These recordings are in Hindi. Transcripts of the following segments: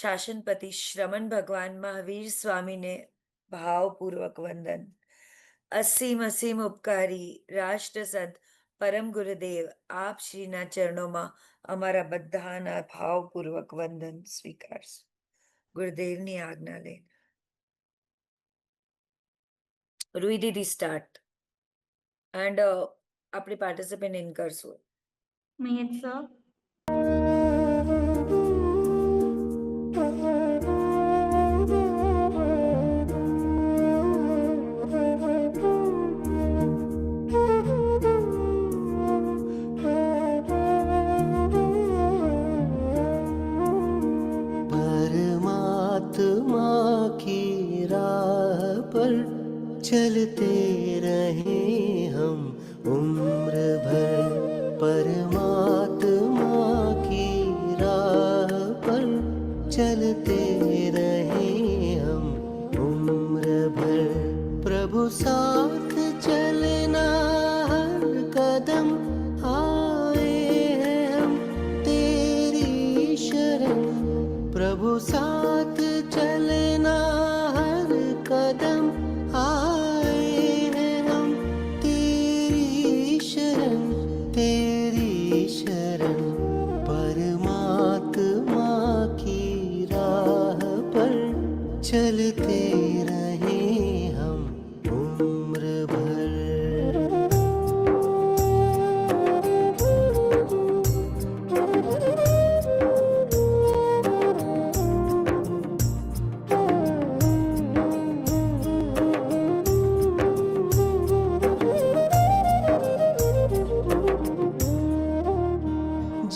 शासनपति श्रमण भगवान महावीर स्वामी ने भावपूर्वक वंदन। असीम असीम ઉપકારી રાષ્ટ્ર સંત પરમ ગુરુદેવ આપ શ્રીના ચરણોમાં અમારા બધાના ભાવપૂર્વક વંદન સ્વીકારશું. ગુરુદેવની આજ્ઞા લઈને રૂઈ દીદી સ્ટાર્ટ એન્ડ આપણે પાર્ટિસિપેટ ઇન કરશું. Mayat sir. परमात्मा की राह पर चलते रहे हम उम्र भर. परमात्मा की राह पर चलते रहे हम उम्र भर. प्रभु साथ चलना हर कदम आए हैं हम तेरी शरण. प्रभु साथ चलना हर कदम आए हैं हम तेरी शरण. तेरी शरण. परमात्मा की राह पर चलते रहे हम उम्र भर.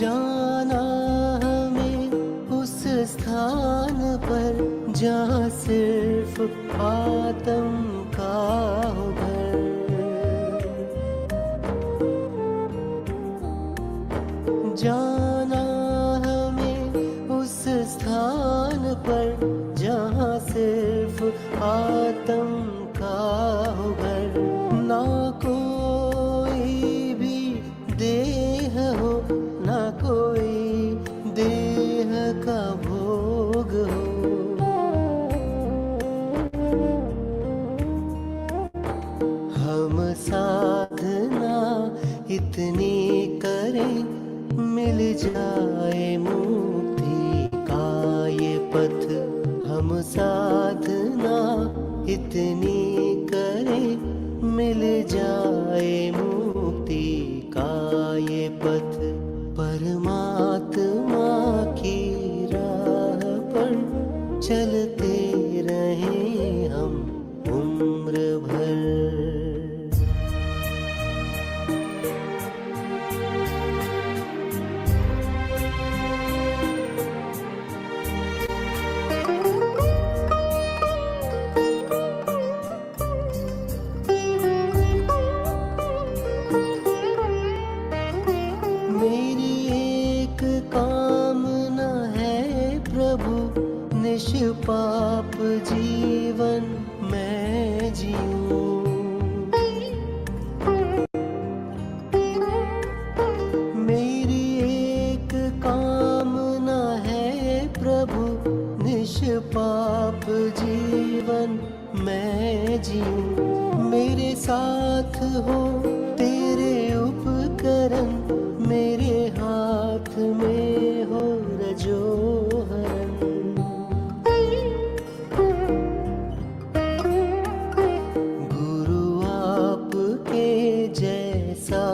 जाना हमें उस स्थान पर जहाँ सिर्फ आत्म का हो घर. जाना हमें उस स्थान पर जहाँ सिर्फ आत्म का हो घर. ना कोई भी देह हो, ना कोई देह का भोग हो. हम साधना इतनी करें मिल जाए मुक्ति का ये पथ. हम साधना इतनी करें मिल जाए मुक्ति का ये पथ. परमात्मा की राह पर चलते रहे हम उम्र भर. मेरी एक कामना है प्रभु निष्पाप जीवन मैं जीऊं. मेरी एक कामना है प्रभु निष्पाप जीवन मैं जीऊं. मेरे साथ हो तेरे उपकरण, मेरे हाथ में हो रजो हरण. गुरु आपके जैसा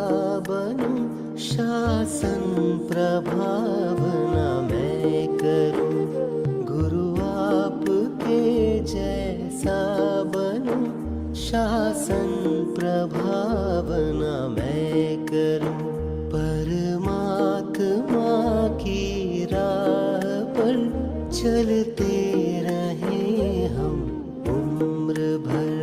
बनूं, शासन प्रभाव न मैं करूं. गुरु आपके जैसा बनूं, शासन प्रभाव न मैं करूं. परमात्मा की राह पर चलते रहे हम उम्र भर.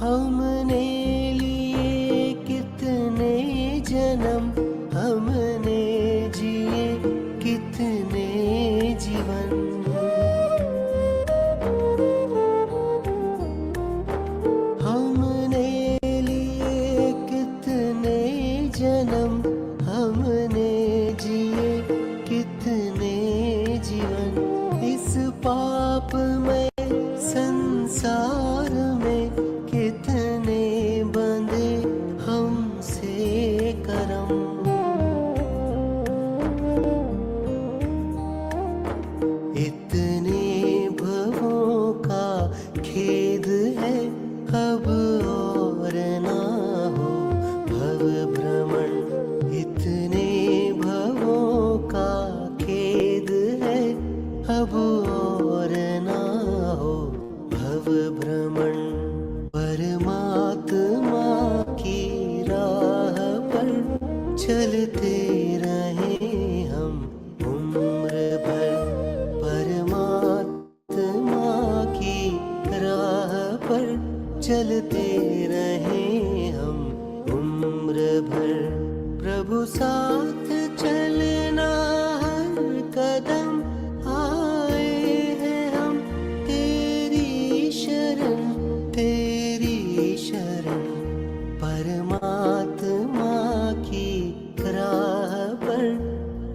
हमने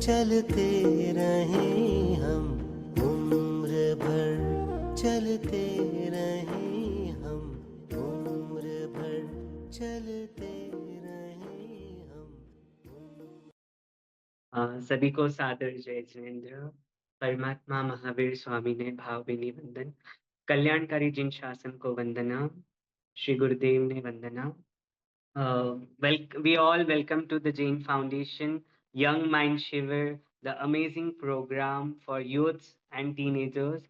चलते रहें हम, उम्र भर चलते रहें हम, उम्र भर चलते रहें हम। सभी को सादर जय जिनेन्द्र। परमात्मा महावीर स्वामी ने भावभीनी वंदन। कल्याणकारी जिन शासन को वंदना। श्री गुरुदेव ने वंदना। We all welcome to the Jain Foundation Young Mind Shiver, the amazing program for youths and teenagers.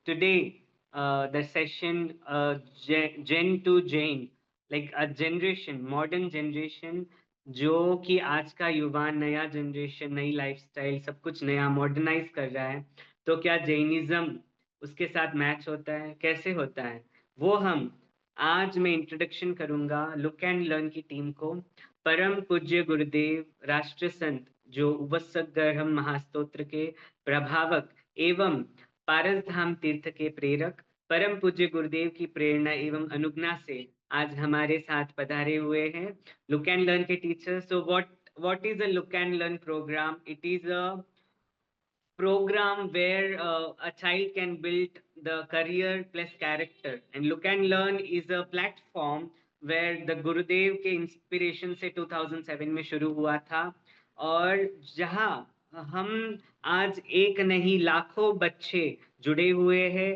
Today, the session Gen to Jain, like a generation, modern generation, जो कि आज का युवा, नया जनरेशन, नई लाइफस्टाइल, सब कुछ नया मॉडर्नाइज कर रहा है, तो क्या जैनिज्म उसके साथ मैच होता है? कैसे होता है वो हम आज मैं इंट्रोडक्शन करूंगा लुक एंड लर्न की टीम को। परम पूज्य गुरुदेव राष्ट्र संत जो उपसर्गर्हम महास्तोत्र के प्रभावक एवं पारसधाम तीर्थ के प्रेरक, परम पूज्य गुरुदेव की प्रेरणा एवं अनुज्ञा से आज हमारे साथ पधारे हुए हैं लुक एंड लर्न के teacher. So what is a look and learn program? It is a program where a child can build the career plus character, and look and learn is a platform where the गुरुदेव के इंस्पिरेशन से 2007 में शुरू हुआ था, और जहां हम आज एक नहीं लाखों बच्चे जुड़े हुए हैं।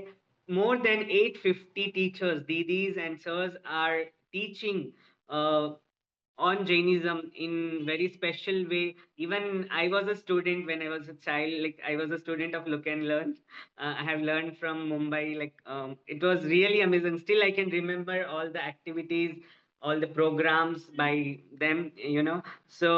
More than 850 teachers, didis and sirs are teaching on Jainism in very special way. Even I was a student when I was a child, like I was a student of Look and Learn. I have learned from Mumbai, like it was really amazing. Still I can remember all the activities, all the programs by them, you know. So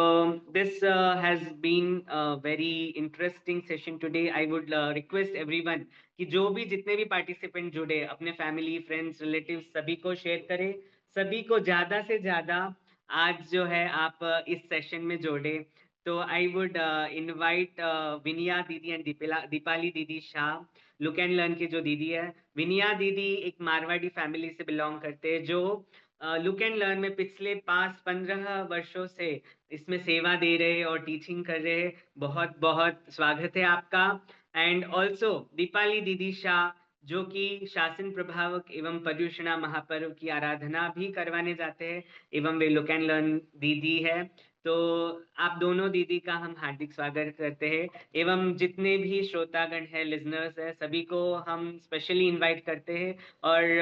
this has been a very interesting session today. I would request everyone कि जो भी जितने भी पार्टिसिपेंट जुड़े अपने फैमिली, फ्रेंड्स, रिलेटिव्स सभी को शेयर करें, सभी को ज्यादा से ज्यादा आज जो है आप इस सेशन में जोड़े। तो आई वुड इनवाइट विनिया दीदी एंड दीपाली दीदी शाह, लुक एंड लर्न की जो दीदी है। विनिया दीदी एक मारवाड़ी फैमिली से बिलोंग करते हैं, जो लुक एंड लर्न में पिछले 5-15 वर्षों से इसमें सेवा दे रहे और टीचिंग कर रहे हैं। बहुत बहुत स्वागत है आपका। एंड ऑल्सो दीपाली दीदी शाह, जो कि शासन प्रभावक एवं पर्युषणा महापर्व की आराधना भी करवाने जाते हैं, एवं वे लुक एंड लर्न दीदी है। तो आप दोनों दीदी का हम हार्दिक स्वागत करते हैं, एवं जितने भी श्रोतागण हैं, लिजनर्स हैं, सभी को हम स्पेशली इनवाइट करते हैं और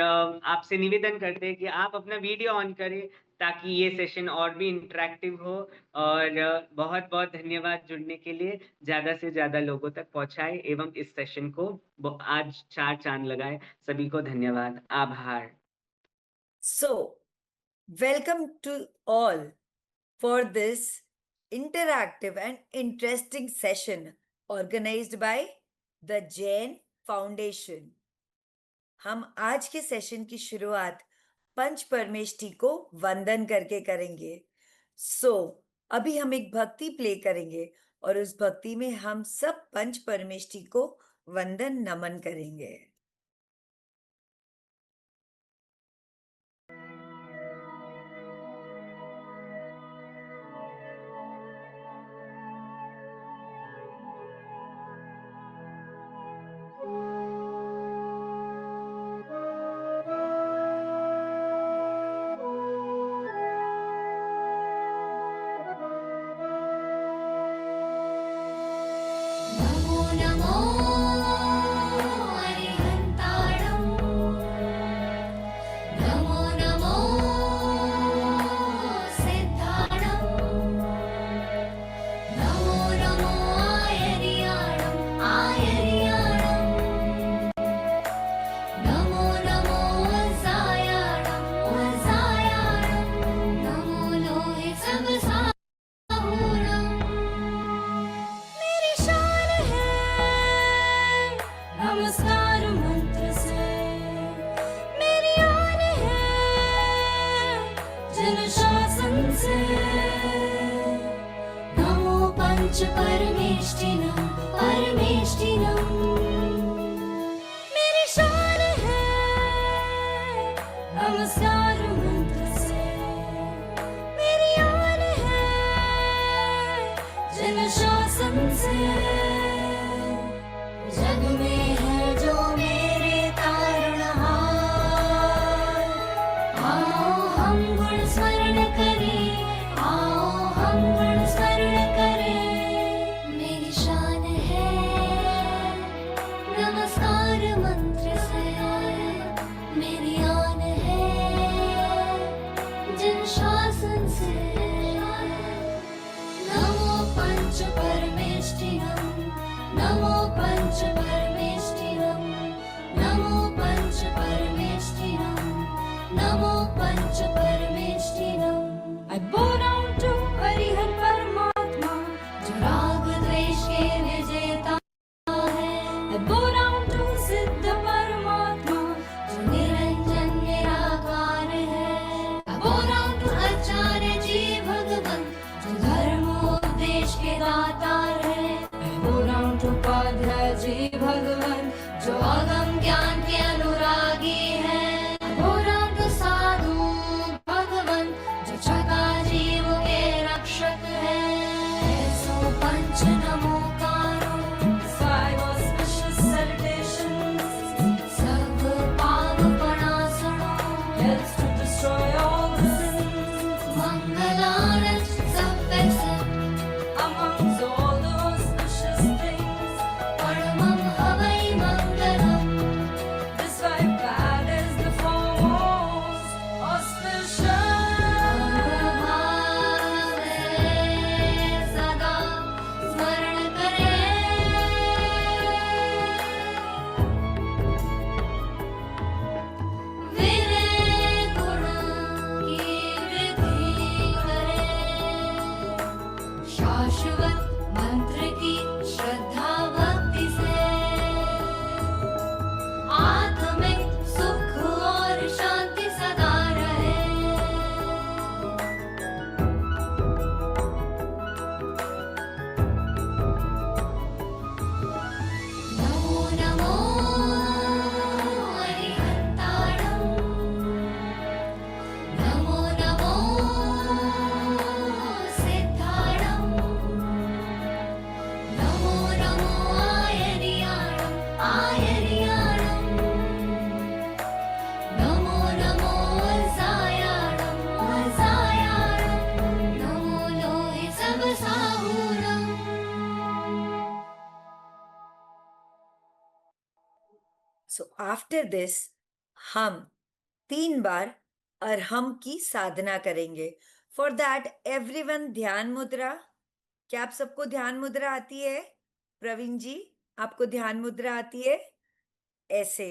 आपसे निवेदन करते हैं कि आप अपना वीडियो ऑन करें ताकि ये सेशन और भी इंटरेक्टिव हो। और बहुत बहुत धन्यवाद जुड़ने के लिए, ज्यादा से ज्यादा लोगों तक पहुंचाए एवं इस सेशन को आज 4 चांद लगाए। सभी को धन्यवाद, आभार। So, welcome to all for this interactive and interesting session organized by the Jain Foundation. हम आज के सेशन की शुरुआत पंच परमेष्ठी को वंदन करके करेंगे। अभी हम एक भक्ति प्ले करेंगे और उस भक्ति में हम सब पंच परमेष्ठी को वंदन नमन करेंगे। जन शासन से जग में है जो मेरे तारणहार। आओ हम गुण स्मरण करें, आओ हम गुण स्मरण करें। मेरी शान है नमस्कार मंत्र से, मेरी आन है जन शासन से। नमो पंच परमेष्ठिनम, नमो पंच परमेष्ठिनम, नमो पंच परमेष्ठिनम, नमो पंच परमेष्ठिनम। I bow down to Harihar परमात्मा जो राग द्वेष के विजेता है। I bow down to सिद्ध परमात्मा जो निरंजन निराकार है। I bow down to आचार्य जी भगवान जो धर्म उपदेश के दातार है। I bow down to Upadhyay ji भगवान जो अगम ज्ञान के अनुरागी है। I bow down to साधु भगवान जो छका जीव के रक्षक है। ऐसो पंच नमोकारो, five auspicious salutations, सब पाप प्रणासनो, helps to destroy all the sins. मंगलारच सफेक्सन amongst all the auspicious things. परमं हवै मंगलम, this five bad is the foremost auspicious. सदा स्मरण करें, विनय गुण की वृद्धि करें। शाश्वत मंत्र की श्रद्धा भक्ति से आत्मिक सुख और शांति सदा रहे। नमो नमो अरिहन्ताणं, नमो नमो सिद्धाणं, नमो नमो आयर्याणं, आयर्याणं, नमो नमो अल्सायाणं, अल्सायाणं, नमो लोहि सबसाहूरम्। So after this हम 3 बार अरहम की साधना करेंगे। फॉर दैट एवरीवन ध्यान मुद्रा। क्या आप सबको ध्यान मुद्रा आती है? प्रवीण जी, आपको ध्यान मुद्रा आती है? ऐसे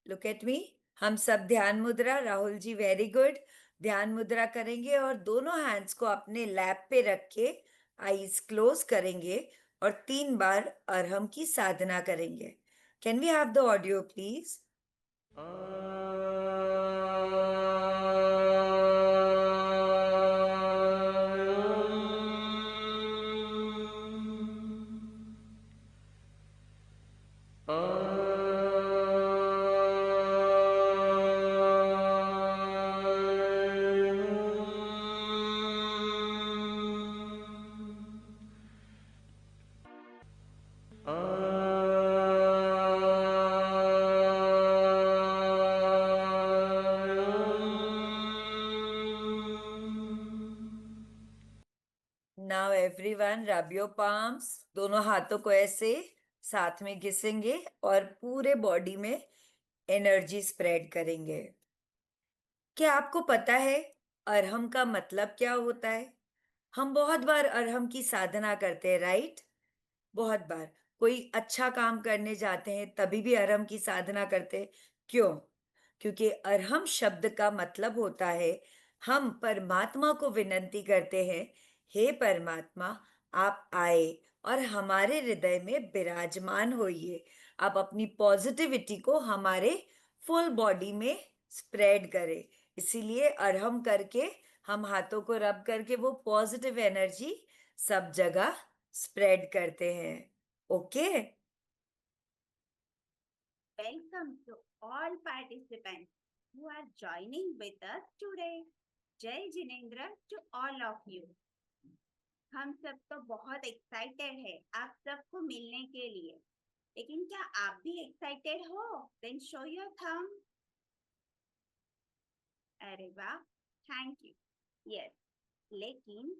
लुक एट मी, हम सब ध्यान मुद्रा। Rahul ji very good. ध्यान मुद्रा करेंगे और दोनों हैंड्स को अपने लैप पे रख के आईज क्लोज करेंगे और 3 बार अरहम की साधना करेंगे। Can we have the audio please? Now everyone rub your palms. दोनों हाथों को ऐसे साथ में घिसेंगे और पूरे बॉडी में एनर्जी स्प्रेड करेंगे। क्या आपको पता है अरहम का मतलब क्या होता है? हम बहुत बार अरहम की साधना करते हैं, राइट? बहुत बार कोई अच्छा काम करने जाते हैं तभी भी अरहम की साधना करते हैं। क्यों? क्योंकि अरहम शब्द का मतलब होता है हम परमात्मा को विनंती करते हैं, हे परमात्मा आप आए और हमारे हृदय में विराजमान होइए। आप अपनी पॉजिटिविटी को हमारे फुल बॉडी में स्प्रेड करें। इसीलिए अरहम करके हम हाथों को रब करके वो पॉजिटिव एनर्जी सब जगह स्प्रेड करते हैं। Okay? Welcome to all participants who are joining with us today. Jai Jinendra to all of you. हम सब तो बहुत एक्साइटेड है आप सबको मिलने के लिए, लेकिन क्या आप भी एक्साइटेड हो? Then show your thumb. अरे वाह, थैंक यू। यस, लेकिन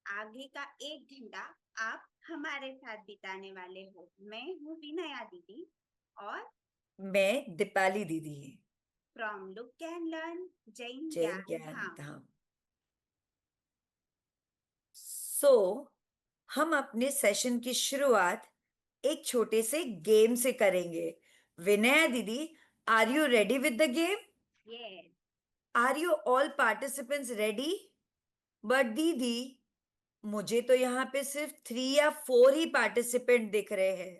आगे का 1 घंटा आप हमारे साथ बिताने वाले हो। मैं हूँ विनया दीदी और मैं दीपाली दीदी, from look can learn Jain Jain ज्ञान ज्ञान धाम। धाम। सो हम अपने सेशन की शुरुआत एक छोटे से गेम से करेंगे। Vinaya didi, are you ready with the game? Yes, are you all participants ready? But didi, मुझे तो यहाँ पे सिर्फ 3 या 4 ही पार्टिसिपेंट दिख रहे हैं।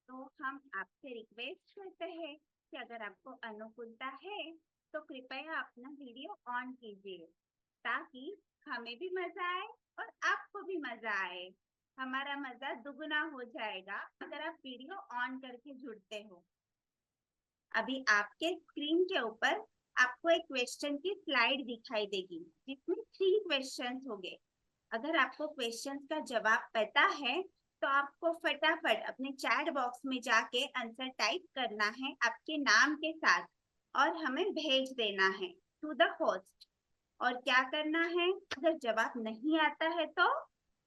तो हम आपसे रिक्वेस्ट करते हैं कि अगर आपको अनुकूलता है तो कृपया अपना वीडियो ऑन कीजिए, ताकि हमें भी मजा आए और आपको भी मजा आए। हमारा मजा दुगना हो जाएगा अगर आप वीडियो ऑन करके जुड़ते हो। अभी आपके स्क्रीन के ऊपर आपको एक क्वेश्चन की स्लाइड दिखाई देगी, जिसमें 3 क्वेश्चंस होंगे। अगर आपको क्वेश्चंस का जवाब पता है तो आपको फटाफट अपने चैट बॉक्स में जाके आंसर टाइप करना है आपके नाम के साथ और हमें भेज देना है टू द होस्ट। और क्या करना है, अगर जवाब नहीं आता है तो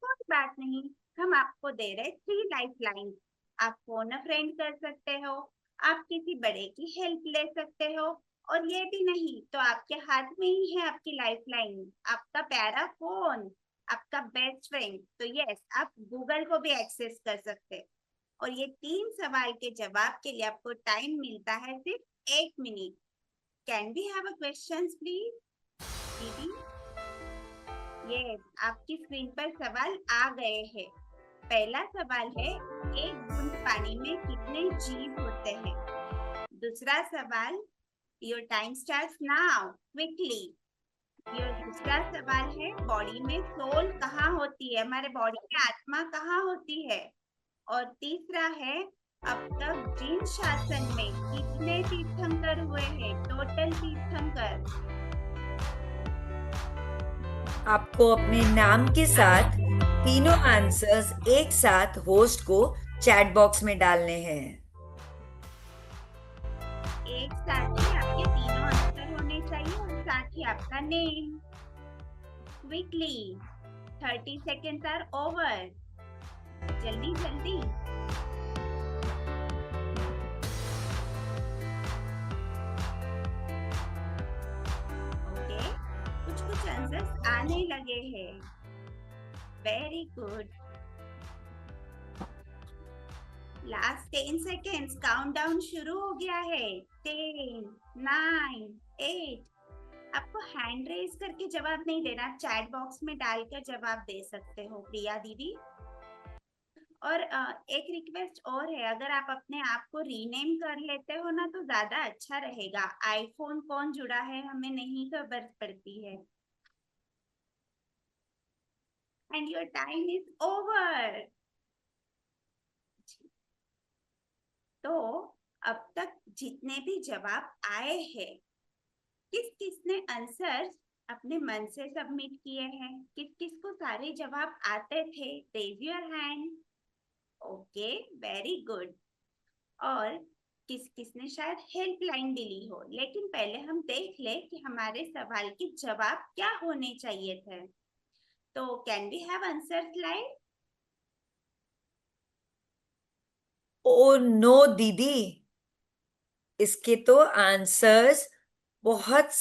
कोई बात नहीं, हम आपको दे रहे 3 लाइफ लाइन। आप फोन अ फ्रेंड कर सकते हो, आप किसी बड़े की हेल्प ले सकते हो, और ये भी नहीं तो आपके हाथ में ही है आपकी लाइफ लाइन, आपका प्यारा फोन, आपका बेस्ट फ्रेंड। तो यस, आप गूगल को भी एक्सेस कर सकते हैं। और ये 3 सवाल के जवाब के लिए आपको टाइम मिलता है सिर्फ 1 minute. Can we have a questions please didi? Yes, आपकी स्क्रीन पर सवाल आ गए हैं। पहला सवाल है, एक बूंद पानी में कितने जीव होते हैं? दूसरा सवाल, your time starts now quickly. ये दूसरा सवाल है, बॉडी में सोल कहाँ होती है, हमारे बॉडी में आत्मा कहाँ होती है? और तीसरा है, अब तक जिन शासन में कितने तीर्थंकर हुए हैं, टोटल तीर्थंकर? आपको अपने नाम के साथ तीनों आंसर्स एक साथ होस्ट को चैट बॉक्स में डालने हैं। एक साथ ही आपके तीनों आंसर होने चाहिए और साथ ही आपका name. Quickly, 30 seconds are over. जल्दी जल्दी। ओके, कुछ कुछ आंसर्स आने लगे हैं। Very good. Last 10 seconds, countdown शुरू हो गया है। 10, 9, 8। आपको हैंड रेज करके जवाब नहीं देना, चैट बॉक्स में डालकर जवाब दे सकते हो प्रिया दीदी। और एक रिक्वेस्ट और है, अगर आप अपने आप को रीनेम कर लेते हो ना तो ज्यादा अच्छा रहेगा। आईफोन कौन जुड़ा है हमें नहीं खबर पड़ती है। And your time is over. तो अब तक जितने भी जवाब आए हैं, किस किसने आंसर अपने मन से सबमिट किए हैं, किस किस को सारे जवाब आते थे? Raise your hand. Okay, very good. और किस किसने शायद हेल्पलाइन भी ली हो, लेकिन पहले हम देख ले कि हमारे सवाल के जवाब क्या होने चाहिए थे। तो can we have answer slide? Oh no didi, इसके तो आंसर्स बहुत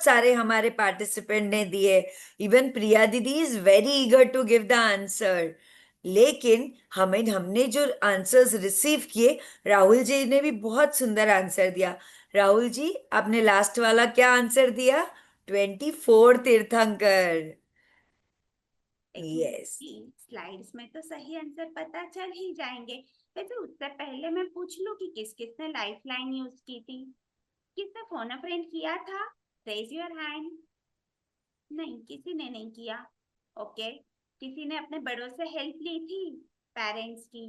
सारे हमारे पार्टिसिपेंट ने दिए। Even Priya didi is very eager to give the answer. लेकिन हमने जो आंसर्स रिसीव किए, राहुल जी ने भी बहुत सुंदर आंसर दिया। राहुल जी, आपने लास्ट वाला क्या आंसर दिया? 24 तीर्थंकर। यस। स्लाइड्स में तो सही आंसर पता चल ही जाएंगे। वैसे उससे पहले मैं पूछ लूं कि किस किसने लाइफ लाइन यूज की थी, किसने फोन अ फ्रेंड किया था? Raise your hand. नहीं, किसी ने नहीं किया। ओके, किसी ने अपने बड़ों से हेल्प ली थी, पेरेंट्स की,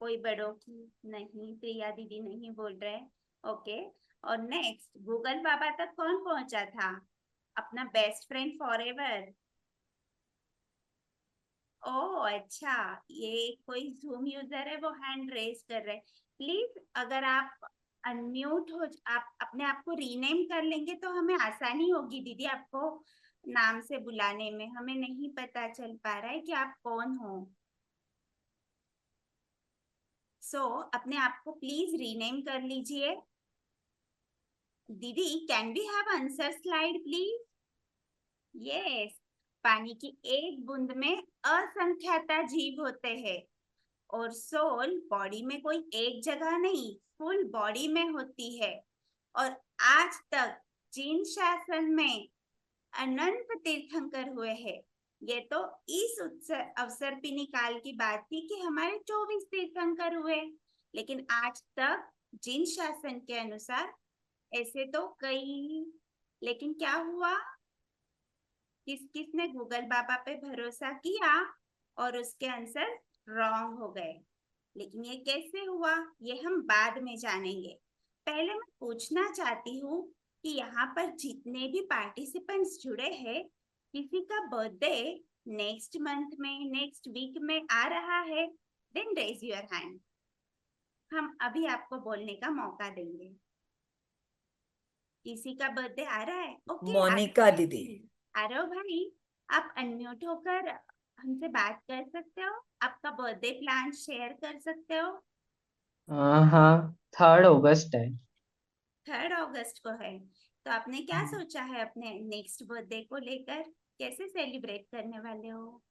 कोई बड़ों की? नहीं, प्रिया दीदी नहीं बोल रहे। ओके, और नेक्स्ट, गूगल बाबा तक कौन पहुंचा था? अपना बेस्ट फ्रेंड फॉरएवर ओह अच्छा, ये कोई जूम यूजर है, वो हैंड रेज कर रहे हैं। प्लीज अगर आप अनम्यूट हो, आप अपने आप को रीनेम कर लेंगे तो हमें आसानी होगी दीदी, आपको नाम से बुलाने में। हमें नहीं पता चल पा रहा है कि आप कौन हो। सो अपने आप को प्लीज रीनेम कर लीजिए। Didi can we have answer slide please? Yes, पानी की एक बूंद में असंख्याता जीव होते हैं और सोल बॉडी में कोई एक जगह नहीं, फुल बॉडी में होती है। और आज तक जिन शासन में अनंत तीर्थंकर हुए हैं, ये तो इस अवसर पे निकाल की बात थी कि हमारे 24 तीर्थंकर हुए, लेकिन आज तक जिन शासन के अनुसार ऐसे तो कई। लेकिन क्या हुआ, किसने गूगल बाबा पे भरोसा किया और उसके आंसर रॉन्ग हो गए। लेकिन ये कैसे हुआ, ये हम बाद में जानेंगे। पहले मैं पूछना चाहती हूँ कि यहाँ पर जितने भी पार्टिसिपेंट्स जुड़े हैं, किसी का बर्थडे नेक्स्ट मंथ में, नेक्स्ट वीक में आ रहा है? देन रेज योर हैंड, हम अभी आपको बोलने का मौका देंगे। किसी का बर्थडे आ रहा है? ओके, मोनिका दीदी। आरव भाई, आप अनम्यूट होकर हमसे बात कर सकते हो, आपका बर्थडे प्लान शेयर कर सकते हो। हाँ 3 अगस्त है। 3 अगस्त को है, तो आपने क्या सोचा है अपने नेक्स्ट बर्थडे को लेकर? कैसे सेलिब्रेट करने वाले हो?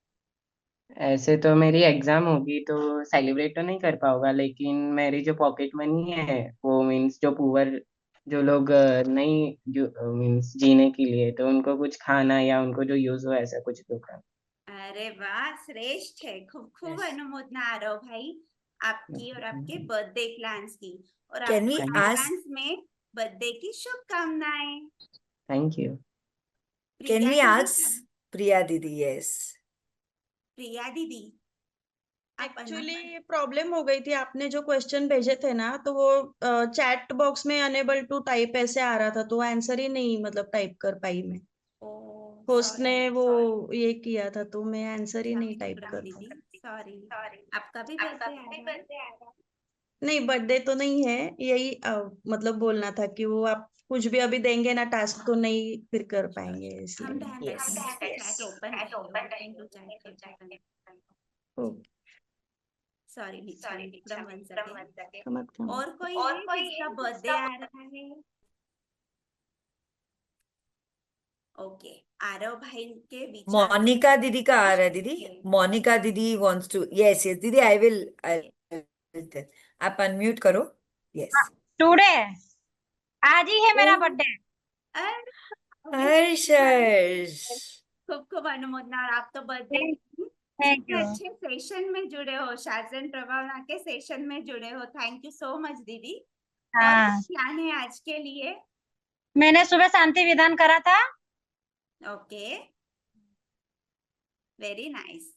ऐसे तो मेरी एग्जाम होगी तो सेलिब्रेट तो नहीं कर पाऊंगा, लेकिन मेरी जो पॉकेट मनी है वो मीन्स जो पुअर जो लोग नहीं जो मीन्स जीने के लिए, तो उनको कुछ खाना या उनको जो यूज हो ऐसा कुछ तो खाना। अरे वाह, श्रेष्ठ है। खूब खूब Yes. अनुमोदना आरव भाई, आपकी और आपके बर्थडे प्लान्स की, और Can we आपके ask- एडवांस में बर्थडे की शुभकामनाएं। Thank you. Can Priya we दीदी ask Priya Didi? Yes. प्रिया दीदी, आप एक्चुअली प्रॉब्लम हो गई थी, आपने जो क्वेश्चन भेजे थे ना, तो वो चैट बॉक्स में अनेबल टू टाइप ऐसे आ रहा था, तो आंसर ही नहीं मतलब टाइप कर पाई मैं। होस्ट ने वो ये किया था, तो मैं आंसर ही नहीं टाइप कर पाई। सॉरी, आपका भी बर्थडे आ रहा है? नहीं, बर्थडे तो नहीं है, यही मतलब बोलना था कि वो आप कुछ भी अभी देंगे ना टास्क तो नहीं फिर कर पाएंगे, हम इसलिए। ध्यान Yes. रखेंगे, चैट ओपन रहेगा। Okay, sorry, from one second. समझ गया। और कोई है जिसका बर्थडे आ रहा है? ओके, आरव भाई के विचार। मोनिका दीदी का आ रहा है दीदी। मोनिका दीदी wants to. Yes, yes, दीदी I will. आप अनम्यूट करो। Yes. टुडे आज ही है मेरा Oh. बर्थडे। हर्ष। खूब खूब अनुमोदना। और आप तो बर्थडे थैंक यू। अच्छे सेशन में जुड़े हो, शासन प्रभावना के सेशन में जुड़े हो। थैंक यू सो मच दीदी। और हाँ, प्लान है आज के लिए? मैंने सुबह शांति विधान करा था। Okay, very nice.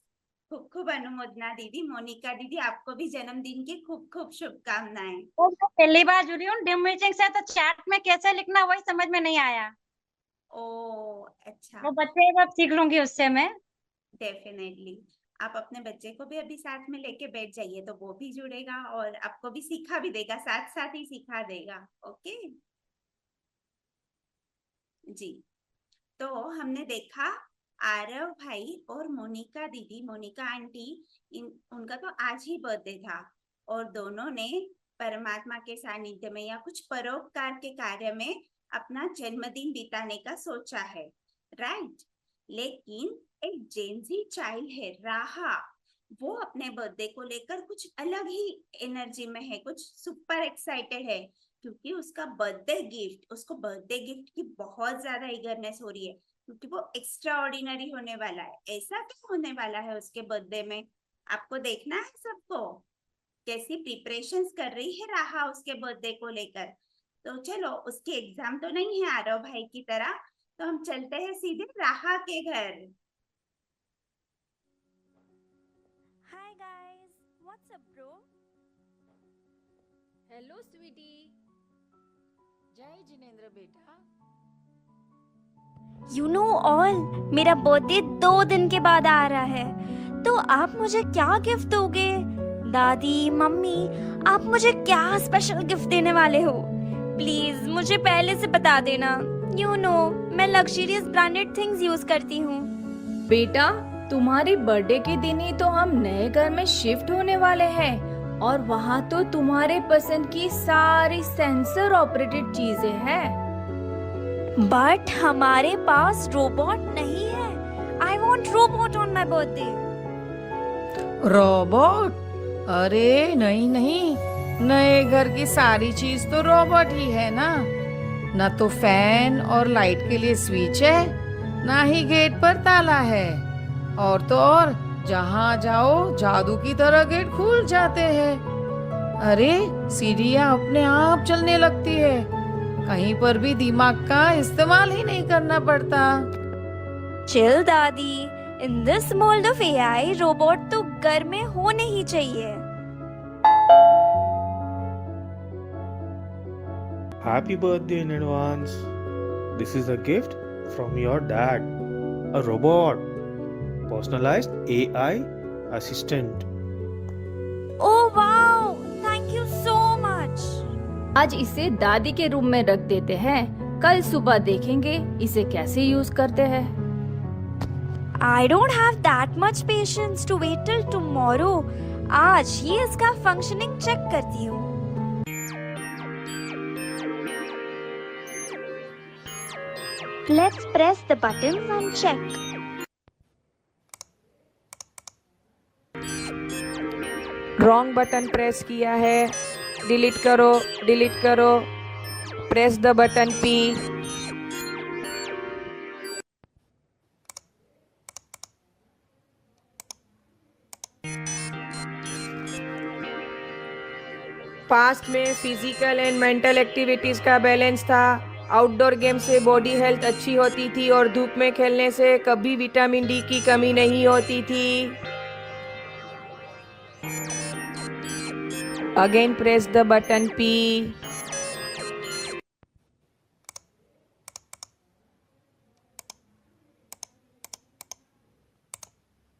खूब खूब अनुमोदना दीदी। मोनिका दीदी, आपको भी जन्मदिन की खूब खूब शुभकामनाएं। तो मैं पहली बार जुड़ी हूँ डिमिचिंग से, तो चैट में कैसे लिखना वही समझ में नहीं आया। ओ अच्छा, वो बच्चे अब सीख लूंगी उससे मैं। डेफिनेटली। आप अपने बच्चे को भी अभी साथ में लेके बैठ जाइए, तो वो भी जुड़ेगा और आपको भी सिखा भी देगा, साथ साथ ही सिखा देगा। ओके जी। तो हमने देखा आरव भाई और मोनिका दीदी, मोनिका आंटी, उनका तो आज ही बर्थडे था और दोनों ने परमात्मा के सानिध्य में या कुछ परोपकार के कार्य में अपना जन्मदिन बिताने का सोचा है, राइट। लेकिन एक जेनजी चाइल्ड है राहा, वो अपने बर्थडे को लेकर कुछ अलग ही एनर्जी में है, कुछ सुपर एक्साइटेड है, क्योंकि उसका बर्थडे गिफ्ट, उसको बर्थडे गिफ्ट की बहुत ज्यादा ईगरनेस हो रही है, क्योंकि वो एक्स्ट्रा ऑर्डिनरी होने वाला है। ऐसा क्या होने वाला है उसके बर्थडे में, आपको देखना है सबको, कैसी प्रिपरेशंस कर रही है राहा उसके बर्थडे को लेकर। तो चलो, उसकी एग्जाम तो नहीं है आरव भाई की तरह, तो हम चलते हैं सीधे राहा के घर। Hi guys, what's up bro? Hello sweetie. Jai Jinendra बेटा। You know all, मेरा बर्थडे 2 दिन के बाद आ रहा है, तो आप मुझे क्या गिफ्ट दोगे? दादी, मम्मी, आप मुझे क्या स्पेशल गिफ्ट देने वाले हो? प्लीज मुझे पहले से बता देना। यू नो मैं लग्जरियस ब्रांडेड थिंग्स यूज करती हूँ। बेटा, तुम्हारी बर्थडे के दिन ही तो हम नए घर में शिफ्ट होने वाले हैं और वहाँ तो तुम्हारे पसंद की सारी सेंसर ऑपरेटेड चीजें हैं। बट हमारे पास रोबोट नहीं है। I want robot on my birthday. Robot? अरे नहीं नहीं, नए घर की सारी चीज तो रोबोट ही है ना। ना तो फैन और लाइट के लिए स्विच है, ना ही गेट पर ताला है। और तो और जहाँ जाओ जादू की तरह गेट खुल जाते हैं। अरे सीढ़ियाँ अपने आप चलने लगती है, कहीं पर भी दिमाग का इस्तेमाल ही नहीं करना पड़ता। चिल दादी, in this world of AI robot तो घर में होने ही चाहिए। Happy birthday in advance. This is a gift from your dad. A robot. Personalized AI assistant. Oh wow, thank you so much. आज इसे दादी के रूम में रख देते हैं, कल सुबह देखेंगे इसे कैसे यूज करते हैं। I don't have that much patience to wait till tomorrow. आज ही इसका फंक्शनिंग चेक करती हूँ। Let's press the buttons and check. Wrong button press किया है, डिलीट करो, डिलीट करो। Press the button P. Past में फिजिकल एंड मेंटल एक्टिविटीज का बैलेंस था। आउटडोर गेम से बॉडी हेल्थ अच्छी होती थी और धूप में खेलने से कभी विटामिन डी की कमी नहीं होती थी। Again press the button P.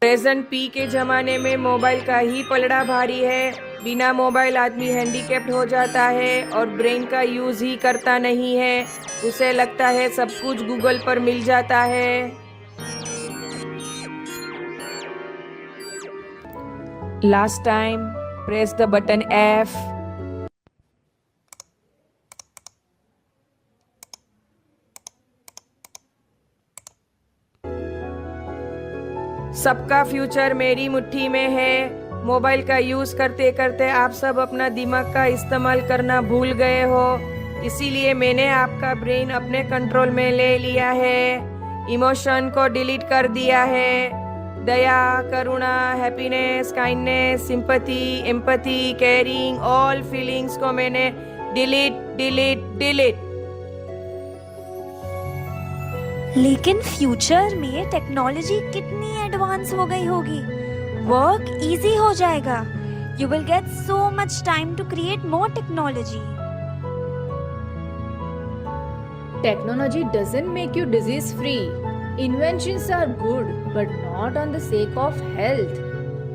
Present P के जमाने में मोबाइल का ही पलड़ा भारी है। बिना मोबाइल आदमी हैंडीकैप्ड हो जाता है और ब्रेन का यूज ही करता नहीं है। उसे लगता है सब कुछ गूगल पर मिल जाता है। Last time press the button F. सबका फ्यूचर मेरी मुट्ठी में है। मोबाइल का यूज करते करते आप सब अपना दिमाग का इस्तेमाल करना भूल गए हो, इसीलिए मैंने आपका ब्रेन अपने कंट्रोल में ले लिया है। इमोशन को डिलीट कर दिया है। दया, करुणा, happiness, kindness, sympathy, empathy, caring, all feelings को मैंने डिलीट डिलीट डिलीट। लेकिन फ्यूचर में टेक्नोलॉजी कितनी एडवांस हो गई होगी। वर्क इजी हो जाएगा। You will get so much time to create more technology. Technology doesn't make you disease free. Inventions are good, but not on the sake of health.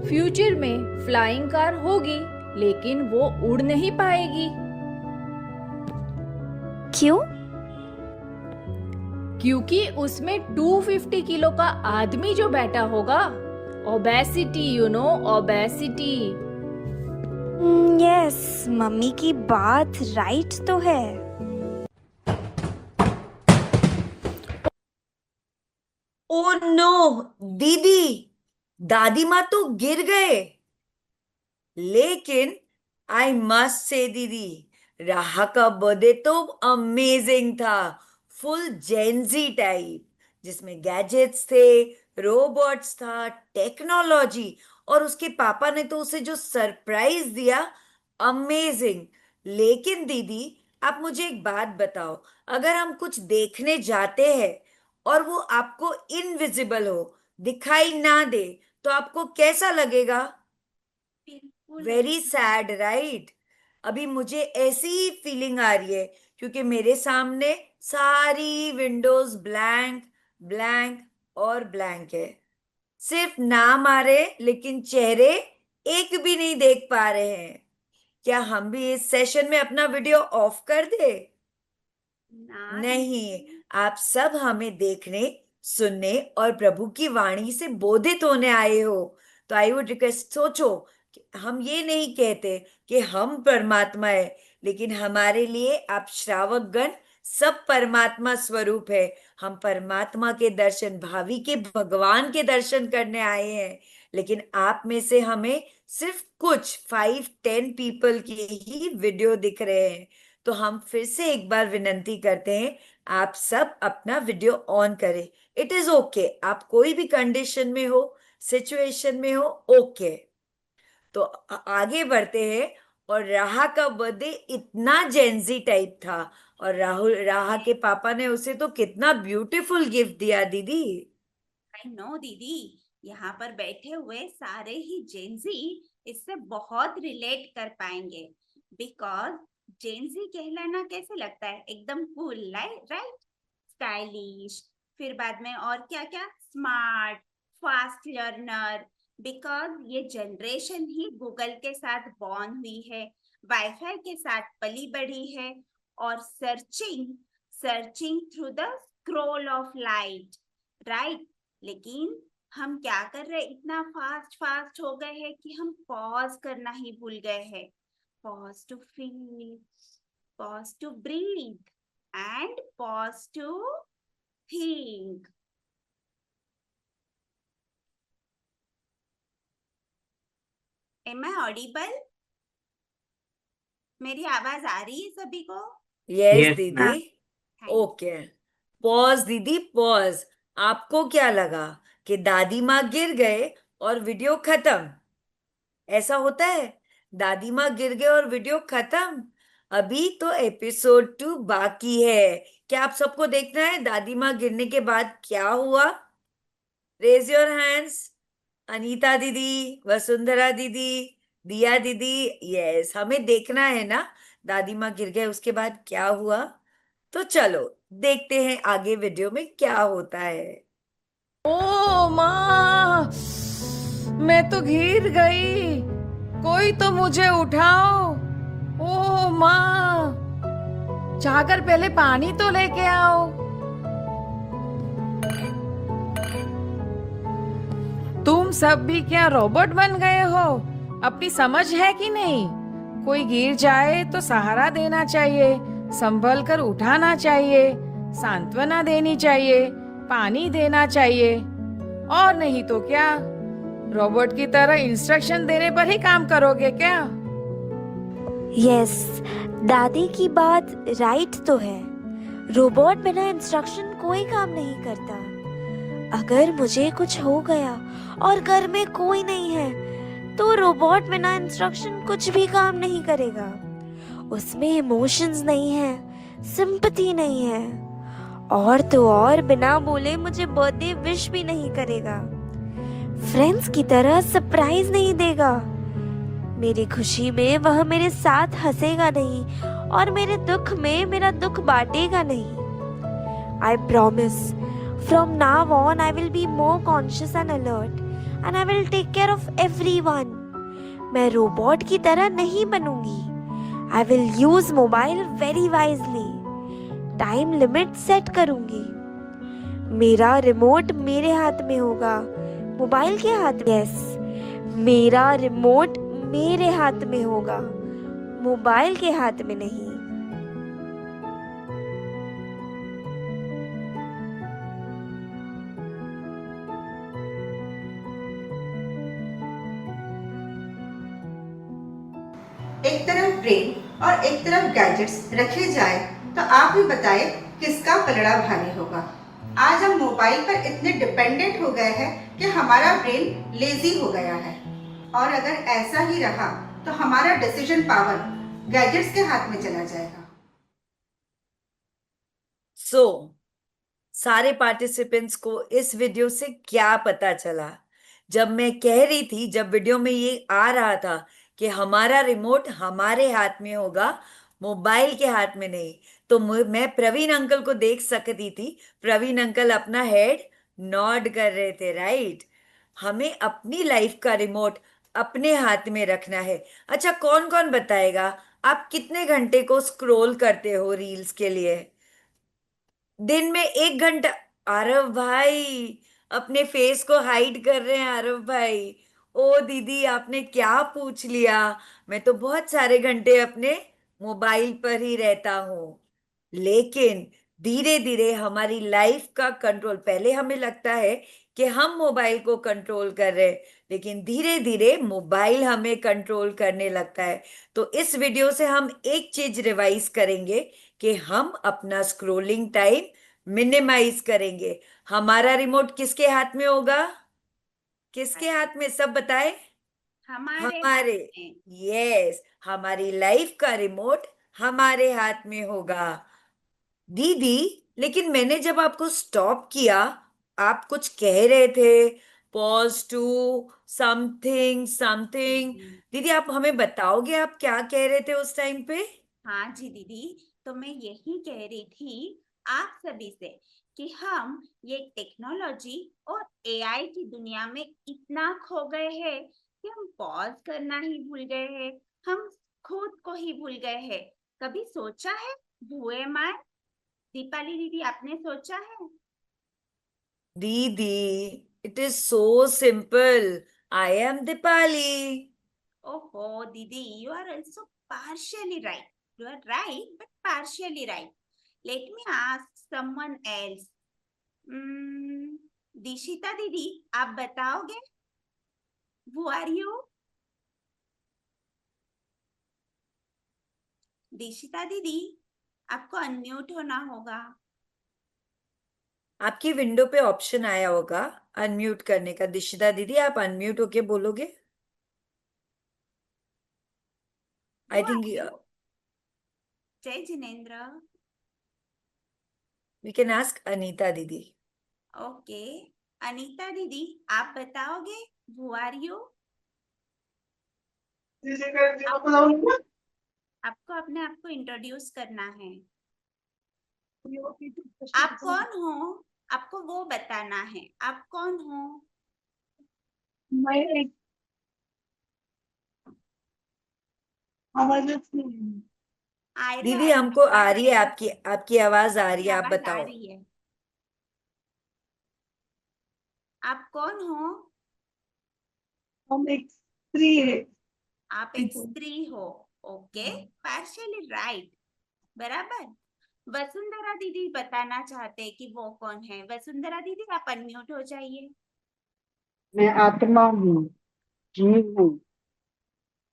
Future में फ्लाइंग कार होगी, लेकिन वो उड़ नहीं पाएगी। क्यों? क्योंकि उसमें 250 किलो का आदमी जो बैठा होगा, obesity, you know, obesity. Yes, mummy की बात राइट तो है। ओ नो दीदी, दादी माँ तो गिर गए। लेकिन आई मस्ट से दीदी, राहा का बर्थडे तो अमेजिंग था। फुल जेनजी टाइप, जिसमें गैजेट्स थे, रोबोट्स था, टेक्नोलॉजी, और उसके पापा ने तो उसे जो सरप्राइज दिया, अमेजिंग। लेकिन दीदी, आप मुझे एक बात बताओ, अगर हम कुछ देखने जाते हैं और वो आपको इनविजिबल हो, दिखाई ना दे, तो आपको कैसा लगेगा? Very sad, right? अभी मुझे ऐसी ही फीलिंग आ रही है, क्योंकि मेरे सामने सारी विंडोज ब्लैंक ब्लैंक और ब्लैंक है। सिर्फ नाम आ रहे लेकिन चेहरे एक भी नहीं देख पा रहे हैं। क्या हम भी इस सेशन में अपना वीडियो ऑफ कर दे? ना नहीं, दीदी, आप सब हमें देखने, सुनने और प्रभु की वाणी से बोधित होने आए हो। तो आई वुड रिक्वेस्ट, सोचो कि हम ये नहीं कहते कि हम परमात्मा है, लेकिन हमारे लिए आप श्रावक गण सब परमात्मा स्वरूप है। हम परमात्मा के दर्शन, भावी के भगवान के दर्शन करने आए हैं। लेकिन आप में से हमें सिर्फ कुछ 5-10 पीपल की ही वीडियो दिख रहे हैं। तो हम फिर से एक बार विनंती करते हैं, आप सब अपना वीडियो ऑन करें। इट इज ओके, आप कोई भी कंडीशन में हो, सिचुएशन में हो, ओके। तो आगे बढ़ते हैं। और राहा का बर्थडे इतना जेंजी टाइप था, और राहा के पापा ने उसे तो कितना ब्यूटीफुल गिफ्ट दिया दीदी। आई नो दीदी, यहाँ पर बैठे हुए सारे ही जेंजी इससे बहुत रिलेट कर पाएंगे, बिकॉज जेंजी कहलाना कैसे लगता है, एकदम कूल, राइट, स्टाइलिश, फिर बाद में और क्या क्या, स्मार्ट, फास्ट लर्नर, बिकॉज ये जनरेशन ही गूगल के साथ बॉर्न हुई है, वाईफाई के साथ पली बढ़ी है, और searching searching through the scroll of light, right. लेकिन हम क्या कर रहे हैं, इतना फास्ट फास्ट हो गए हैं कि हम पॉज करना ही भूल गए हैं। Pause to feel, pause to breathe and pause to think. Am I audible? मेरी आवाज आ रही है सभी को? यस Yes, दीदी, ma'am. Thank you. Okay. Pause दीदी, पॉज। आपको क्या लगा कि दादी माँ गिर गए और वीडियो खत्म? ऐसा होता है, दादी माँ गिर गए और वीडियो खत्म? अभी तो एपिसोड 2 बाकी है। क्या आप सबको देखना है दादी माँ गिरने के बाद क्या हुआ? Raise your hands. अनीता दीदी, वसुंधरा दीदी, दिया दीदी, यस, हमें देखना है ना दादी माँ गिर गए उसके बाद क्या हुआ। तो चलो देखते हैं आगे वीडियो में क्या होता है। ओ माँ, मैं तो गिर गई, कोई तो मुझे उठाओ। ओ माँ, जाकर पहले पानी तो लेके आओ। तुम सब भी क्या रोबोट बन गए हो? अपनी समझ है कि नहीं? कोई गिर जाए तो सहारा देना चाहिए, संभल कर उठाना चाहिए, सांत्वना देनी चाहिए, पानी देना चाहिए, और नहीं तो क्या रोबोट की तरह इंस्ट्रक्शन देने पर ही काम करोगे क्या? यस, दादी की बात राइट तो है। रोबोट बिना इंस्ट्रक्शन कोई काम नहीं करता। अगर मुझे कुछ हो गया और घर में कोई नहीं है तो रोबोट बिना इंस्ट्रक्शन कुछ भी काम नहीं करेगा। उसमें इमोशंस नहीं है, सिंपैथी नहीं है, और तो और बिना बोले मुझे बर्थडे विश भी नहीं करेगा, फ्रेंड्स की तरह सरप्राइज नहीं देगा, मेरी खुशी में वह मेरे साथ हंसेगा नहीं, और मेरे दुख में मेरा दुख बांटेगा नहीं। I promise, from now on I will be more conscious and alert, and I will take care of everyone. मैं रोबोट की तरह नहीं बनूंगी। I will use mobile very wisely. Time limit set करूंगी। मेरा रिमोट मेरे हाथ में होगा, मोबाइल के हाथ में। यस, मेरा रिमोट मेरे हाथ में होगा, मोबाइल के हाथ में नहीं। एक तरफ ब्रेन और एक तरफ गैजेट्स रखे जाए तो आप ही बताए किसका पलड़ा भारी होगा। आज हम मोबाइल पर इतने डिपेंडेंट हो गए हैं कि हमारा ब्रेन लेजी हो गया है, और अगर ऐसा ही रहा तो हमारा डिसीजन पावर गैजेट्स के हाथ में चला जाएगा। सारे पार्टिसिपेंट्स को इस वीडियो से क्या पता चला? जब मैं कह रही थी, जब वीडियो में ये आ रहा था कि हमारा रिमोट हमारे हाथ में होगा, मोबाइल के हाथ में नहीं, तो मैं प्रवीण अंकल को देख सकती थी। प्रवीण अंकल अपना हेड नॉड कर रहे थे, राइट? हमें अपनी लाइफ का रिमोट अपने हाथ में रखना है। अच्छा, कौन कौन बताएगा आप कितने घंटे को स्क्रॉल करते हो रील्स के लिए? दिन में 1 घंटा? आरव भाई अपने फेस को हाइड कर रहे हैं आरव भाई। ओ दीदी, आपने क्या पूछ लिया। मैं तो बहुत सारे घंटे अपने मोबाइल पर ही रहता हूँ। लेकिन धीरे धीरे हमारी लाइफ का कंट्रोल, पहले हमें लगता है कि हम मोबाइल को कंट्रोल कर रहे हैं, लेकिन धीरे धीरे मोबाइल हमें कंट्रोल करने लगता है। तो इस वीडियो से हम एक चीज रिवाइज करेंगे कि हम अपना स्क्रोलिंग टाइम मिनिमाइज करेंगे। हमारा रिमोट किसके हाथ में होगा? किसके हाथ में, सब बताए? हमारे हाथ हमारे। में। यस, हमारी लाइफ का रिमोट हमारे हाथ में होगा। दीदी, लेकिन मैंने जब आपको स्टॉप किया, आप कुछ कह रहे थे, पॉज टू समथिंग समथिंग। जी। दीदी, आप हमें बताओगे आप क्या कह रहे थे उस टाइम पे? हाँ जी दीदी, तो मैं यही कह रही थी आप सभी से कि हम ये टेक्नोलॉजी और एआई की दुनिया में इतना खो गए हैं कि हम पॉज करना ही भूल गए हैं, हम खुद को ही भूल गए हैं। कभी सोचा है हु एम आई? दीपाली दीदी, आपने सोचा है? दीदी, it is so simple. I am Deepali. Oh, Didi, you are also partially right. You are right, but partially right. Let me ask someone else. Dishita दीदी, आप बताओगे? Who are you? दिशिता दीदी, आपको अनम्यूट होना होगा। आपकी विंडो पे ऑप्शन आया होगा अनम्यूट करने का। दिशिता दीदी, आप अनम्यूट होके बोलोगे? I Who think are you? Jai Jinendra. We can ask Anita didi. Okay, Anita दीदी, आप बताओगे? Who are you? आपको अपने आप को इंट्रोड्यूस करना है। आप कौन हो? आपको वो बताना है, आप कौन हो? मैं एक आवाज आयरा, दीदी, हमको आ आवाज रही है, आ आपकी आपकी आवाज आ रही आपकी है, आप आवाज आ बताओ। रही है। आप कौन हो? हम एक स्त्री है। आप एक स्त्री हो। ओके, पार्शियली राइट, बराबर। वसुंधरा दीदी बताना चाहते हैं कि वो कौन है। वसुंधरा दीदी, आप अनम्यूट हो जाइए। मैं आत्मा हूँ, जीव हूँ।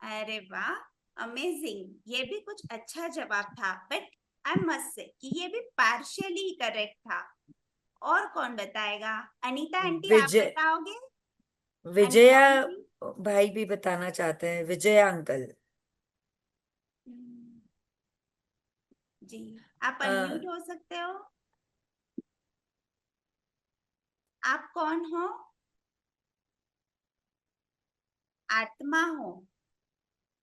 अरे वाह, अमेजिंग। ये भी कुछ अच्छा जवाब था, बट आई मस्ट से कि ये भी पार्शियली करेक्ट था। और कौन बताएगा? अनीता आंटी, आप विजय बताओगे? विजया अनीता आंटी। भाई भी बताना चाहते हैं। विजया अंकल। जी, आप अनम्यूट हो सकते हो। आप कौन हो? आत्मा हो।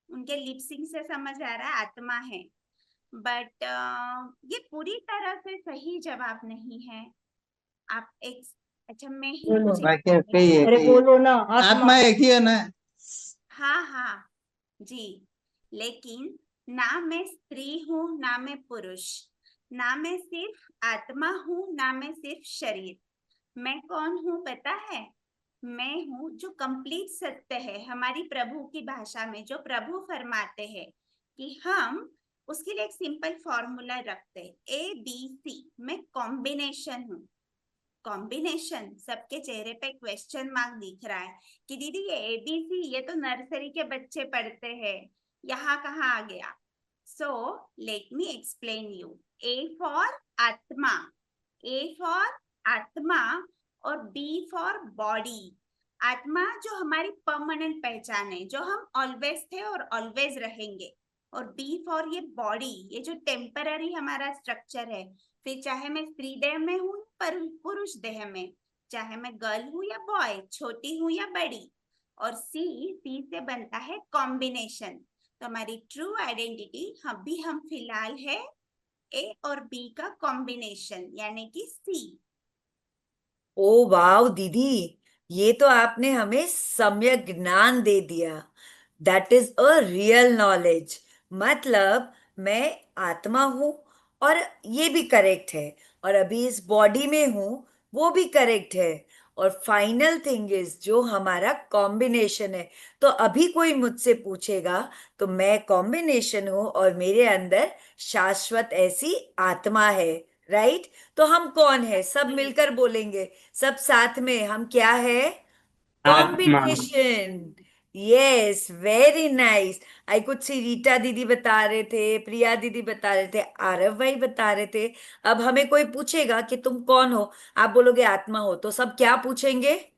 उनके लिपसिंग से समझ आ रहा है आत्मा है, बट ये पूरी तरह से सही जवाब नहीं है। आप एक, अच्छा मैं ही कुछ अरे बोलो ना, आत्मा एक ही है ना। हाँ हाँ जी, लेकिन ना मैं स्त्री हूँ ना मैं पुरुष, ना मैं सिर्फ आत्मा हूँ ना मैं सिर्फ शरीर। मैं कौन हूँ पता है? मैं हूँ जो कंप्लीट सत्य है। हमारी प्रभु की भाषा में जो प्रभु फरमाते हैं कि हम उसके लिए एक सिंपल फॉर्मूला रखते हैं, ABC। मैं कॉम्बिनेशन हूँ। कॉम्बिनेशन, सबके चेहरे पे क्वेश्चन मार्क दिख रहा है कि दीदी ये ABC, ये तो नर्सरी के बच्चे पढ़ते हैं, यहाँ कहाँ आ गया? So let me explain you. A for आत्मा, A फॉर आत्मा और B फॉर बॉडी। आत्मा जो हमारी परमानेंट पहचान है, जो हम ऑलवेज थे और ऑलवेज रहेंगे। और B फॉर ये बॉडी, ये जो टेम्पररी हमारा स्ट्रक्चर है। फिर चाहे मैं स्त्री देह में हूँ पर पुरुष देह में, चाहे मैं गर्ल हूँ या बॉय, छोटी हूँ या बड़ी। और सी से बनता है कॉम्बिनेशन। तो हमारी ट्रू आइडेंटिटी हम फिलहाल है ए और बी का कॉम्बिनेशन, यानी कि सी। ओ वाव दीदी, ये तो आपने हमें सम्यक ज्ञान दे दिया। That is a real knowledge. मतलब मैं आत्मा हूं, और ये भी करेक्ट है, और अभी इस बॉडी में हूं, वो भी करेक्ट है। और फाइनल थिंग इज जो हमारा कॉम्बिनेशन है। तो अभी कोई मुझसे पूछेगा तो मैं कॉम्बिनेशन हूं और मेरे अंदर शाश्वत ऐसी आत्मा है। राइट? तो हम कौन है? सब मिलकर बोलेंगे, सब साथ में, हम क्या है? आत्मा। Combination. Yes, very nice. I कुछ सी रीटा दीदी बता रहे थे, प्रिया दीदी बता रहे थे, आरव भाई बता रहे थे। अब हमें कोई पूछेगा कि तुम कौन हो, आप बोलोगे आत्मा हो, तो सब क्या पूछेंगे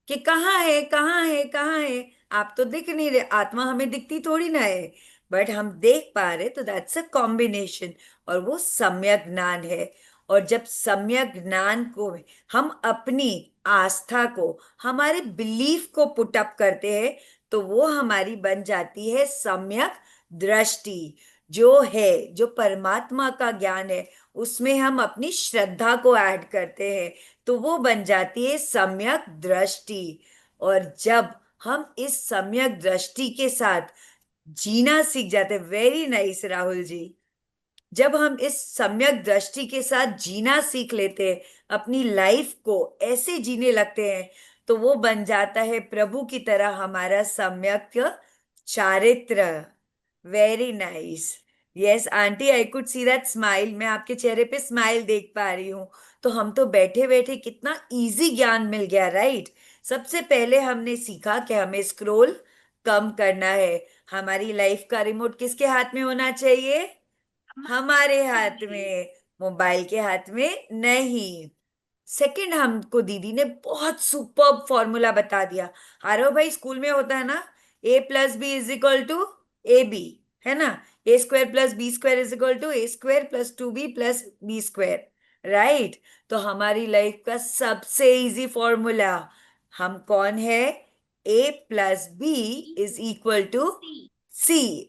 कि कहाँ है, कहाँ है, कहाँ है? आप तो दिख नहीं रहे, आत्मा हमें दिखती थोड़ी ना है, बट हम देख पा रहे, तो दैट्स अ कॉम्बिनेशन। और वो सम्यक ज्ञान है। और जब सम्यक ज्ञान को हम अपनी आस्था को, हमारे बिलीफ को पुट अप करते हैं, तो वो हमारी बन जाती है सम्यक दृष्टि। जो है, जो परमात्मा का ज्ञान है, उसमें हम अपनी श्रद्धा को ऐड करते हैं, तो वो बन जाती है सम्यक दृष्टि। और जब हम इस सम्यक दृष्टि के साथ जीना सीख जाते हैं, वेरी नाइस राहुल जी, जब हम इस सम्यक दृष्टि के साथ जीना सीख लेते हैं, अपनी लाइफ को ऐसे जीने लगते हैं, तो वो बन जाता है प्रभु की तरह हमारा सम्यक चारित्र। Very nice. Yes aunty, I could see that smile. मैं आपके चेहरे पे स्माइल देख पा रही हूँ। तो हम तो बैठे बैठे कितना इजी ज्ञान मिल गया, राइट? सबसे पहले हमने सीखा कि हमें स्क्रोल कम करना है। हमारी लाइफ का रिमोट किसके हाथ में होना चाहिए? हमारे हाथ में, मोबाइल के हाथ में नहीं। सेकंड, हमको दीदी ने बहुत सुपर फॉर्मूला बता दिया। आरव भाई, स्कूल में होता है ना, A+B=AB, है ना? A² + B² = A² + 2B + B², right? तो हमारी लाइफ का सबसे इजी फॉर्मूला, हम कौन है? A+B=C।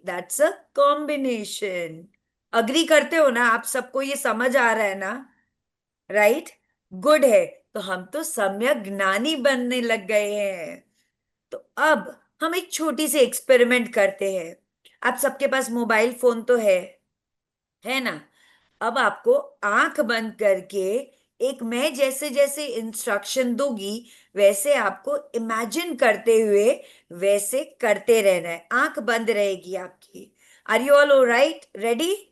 That's a combination. Agree करते हो ना? आप सबको ये समझ आ रहा है ना? राइट? गुड है। तो हम तो सम्यक ज्ञानी बनने लग गए हैं। तो अब हम एक छोटी सी एक्सपेरिमेंट करते हैं। आप सबके पास मोबाइल फोन तो है ना? अब आपको आंख बंद करके, एक मैं जैसे जैसे इंस्ट्रक्शन दूंगी, वैसे आपको इमेजिन करते हुए वैसे करते रहना है। आंख बंद रहेगी आपकी। Are you all right? Ready?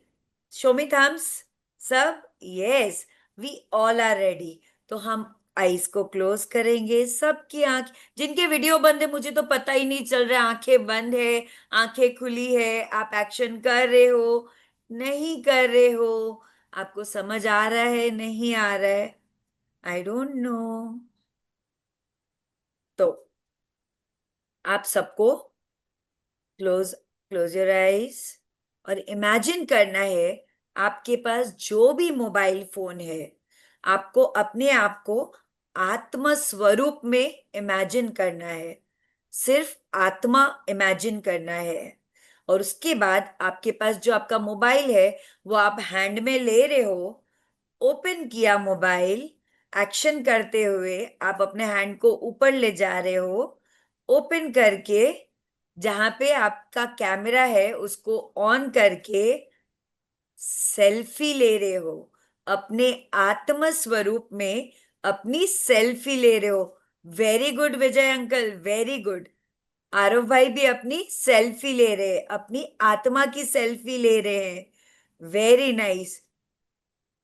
Show me thumbs. सब? Yes, we all are ready. तो हम आईज को क्लोज करेंगे, सबकी आंख, जिनके वीडियो बंद है मुझे तो पता ही नहीं चल रहा है, आंखें बंद है, आंखें खुली है, आप एक्शन कर रहे हो, नहीं कर रहे हो, आपको समझ आ रहा है, नहीं आ रहा है, आई डोंट नो। तो आप सबको क्लोज क्लोज योर आईज, और इमेजिन करना है आपके पास जो भी मोबाइल फोन है, आपको अपने आप को आत्म स्वरूप में इमेजिन करना है। सिर्फ आत्मा इमेजिन करना है। और उसके बाद आपके पास जो आपका मोबाइल है, वो आप हैंड में ले रहे हो, ओपन किया मोबाइल, एक्शन करते हुए आप अपने हैंड को ऊपर ले जा रहे हो, ओपन करके जहां पे आपका कैमरा है उसको ऑन करके सेल्फी ले रहे हो। अपने आत्म स्वरूप में अपनी सेल्फी ले रहे हो। वेरी गुड विजय अंकल, वेरी गुड। आरव भाई भी अपनी सेल्फी ले रहे हैं, अपनी आत्मा की सेल्फी ले रहे हैं। Very nice.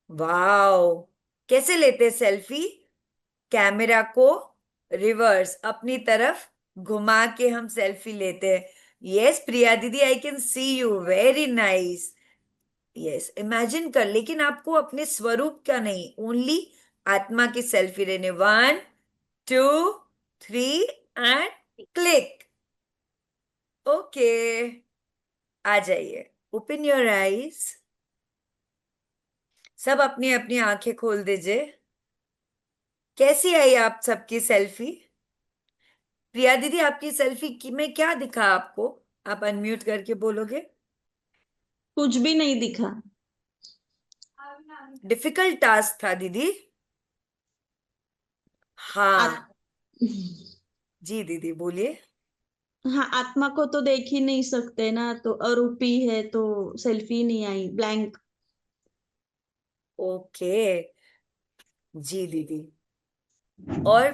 वाओ! कैसे लेते सेल्फी? कैमरा को रिवर्स अपनी तरफ घुमा के हम सेल्फी लेते हैं। यस प्रिया दीदी, I can see you, very nice. Yes, imagine कर, लेकिन आपको अपने स्वरूप का नहीं, ओनली आत्मा की सेल्फी लेने। 1 2 3 एंड क्लिक। ओके, आ जाइए, ओपन योर आईज। सब अपनी अपनी आंखें खोल दीजिए। कैसी आई आप सबकी सेल्फी? प्रिया दीदी, आपकी सेल्फी की में क्या दिखा आपको? आप अनम्यूट करके बोलोगे। कुछ भी नहीं दिखा। डिफिकल्ट टास्क था दीदी। हाँ, जी दीदी बोलिए। हाँ, आत्मा को तो देख ही नहीं सकते ना, तो अरूपी है तो सेल्फी नहीं आई, ब्लैंक। ओके जी दीदी। और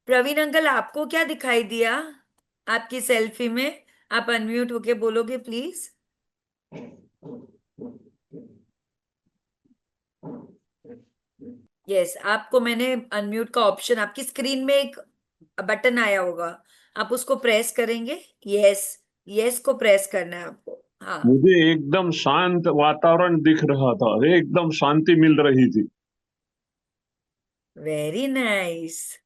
प्रवीण अंकल आपको क्या दिखाई दिया आपकी सेल्फी में? आप अनम्यूट होके बोलोगे प्लीज। यस, आपको मैंने अनम्यूट का ऑप्शन, आपकी स्क्रीन में एक बटन आया होगा, आप उसको प्रेस करेंगे। यस, यस को प्रेस करना है आपको। हाँ, मुझे एकदम शांत वातावरण दिख रहा था, एकदम शांति मिल रही थी। Very nice.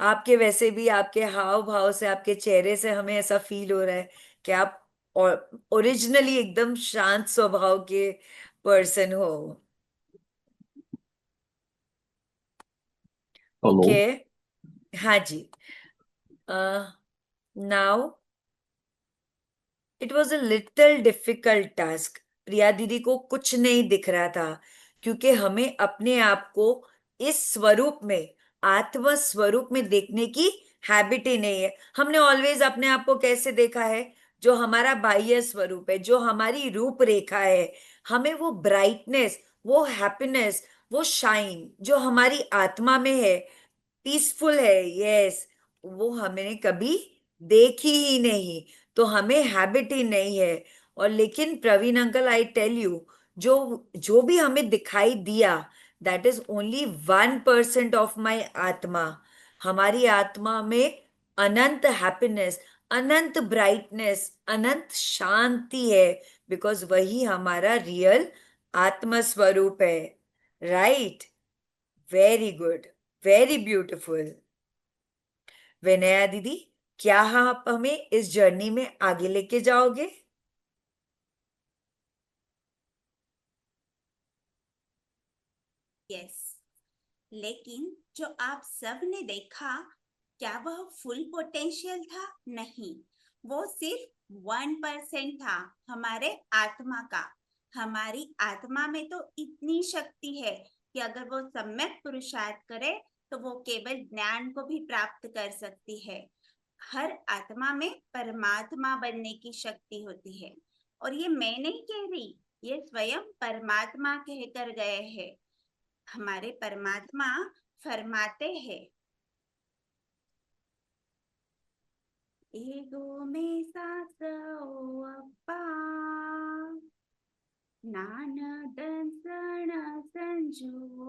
आपके वैसे भी आपके हाव भाव से, आपके चेहरे से हमें ऐसा फील हो रहा है कि आप ओरिजिनली एकदम शांत स्वभाव के पर्सन हो। हेलो। ओके, हाँ जी। Now it was a little difficult task. Priya दीदी को कुछ नहीं दिख रहा था क्योंकि हमें अपने आप को इस स्वरूप में, आत्म स्वरूप में देखने की हैबिट ही नहीं है। हमने ऑलवेज अपने आप को कैसे देखा है? जो हमारा बाह्य स्वरूप है, जो हमारी रूपरेखा है, हमें वो ब्राइटनेस, वो हैप्पीनेस, वो शाइन जो हमारी आत्मा में है, पीसफुल है, यस, वो हमने कभी देखी ही नहीं, तो हमें हैबिट ही नहीं है। और लेकिन Praveen uncle, I tell you, जो जो भी हमें दिखाई दिया, that is only 1% of my atma. हमारी आत्मा में अनंत हैप्पीनेस, अनंत ब्राइटनेस, अनंत शांति है, बिकॉज वही हमारा रियल आत्म स्वरूप है। Right, very good, very beautiful. Vinaya दीदी, क्या आप हमें इस जर्नी में आगे लेके जाओगे? यस, लेकिन जो आप सब ने देखा, क्या वह फुल पोटेंशियल था? नहीं, वो सिर्फ 1% था हमारे आत्मा का। हमारी आत्मा में तो इतनी शक्ति है कि अगर वो सम्यक पुरुषार्थ करे तो वो केवल ज्ञान को भी प्राप्त कर सकती है। हर आत्मा में परमात्मा बनने की शक्ति होती है, और ये मैं नहीं कह रही, ये स्वयं परमात्मा कहकर गए हैं। हमारे परमात्मा फरमाते हैं, एगो में सासओ अप्पा नानदंसण संजुओ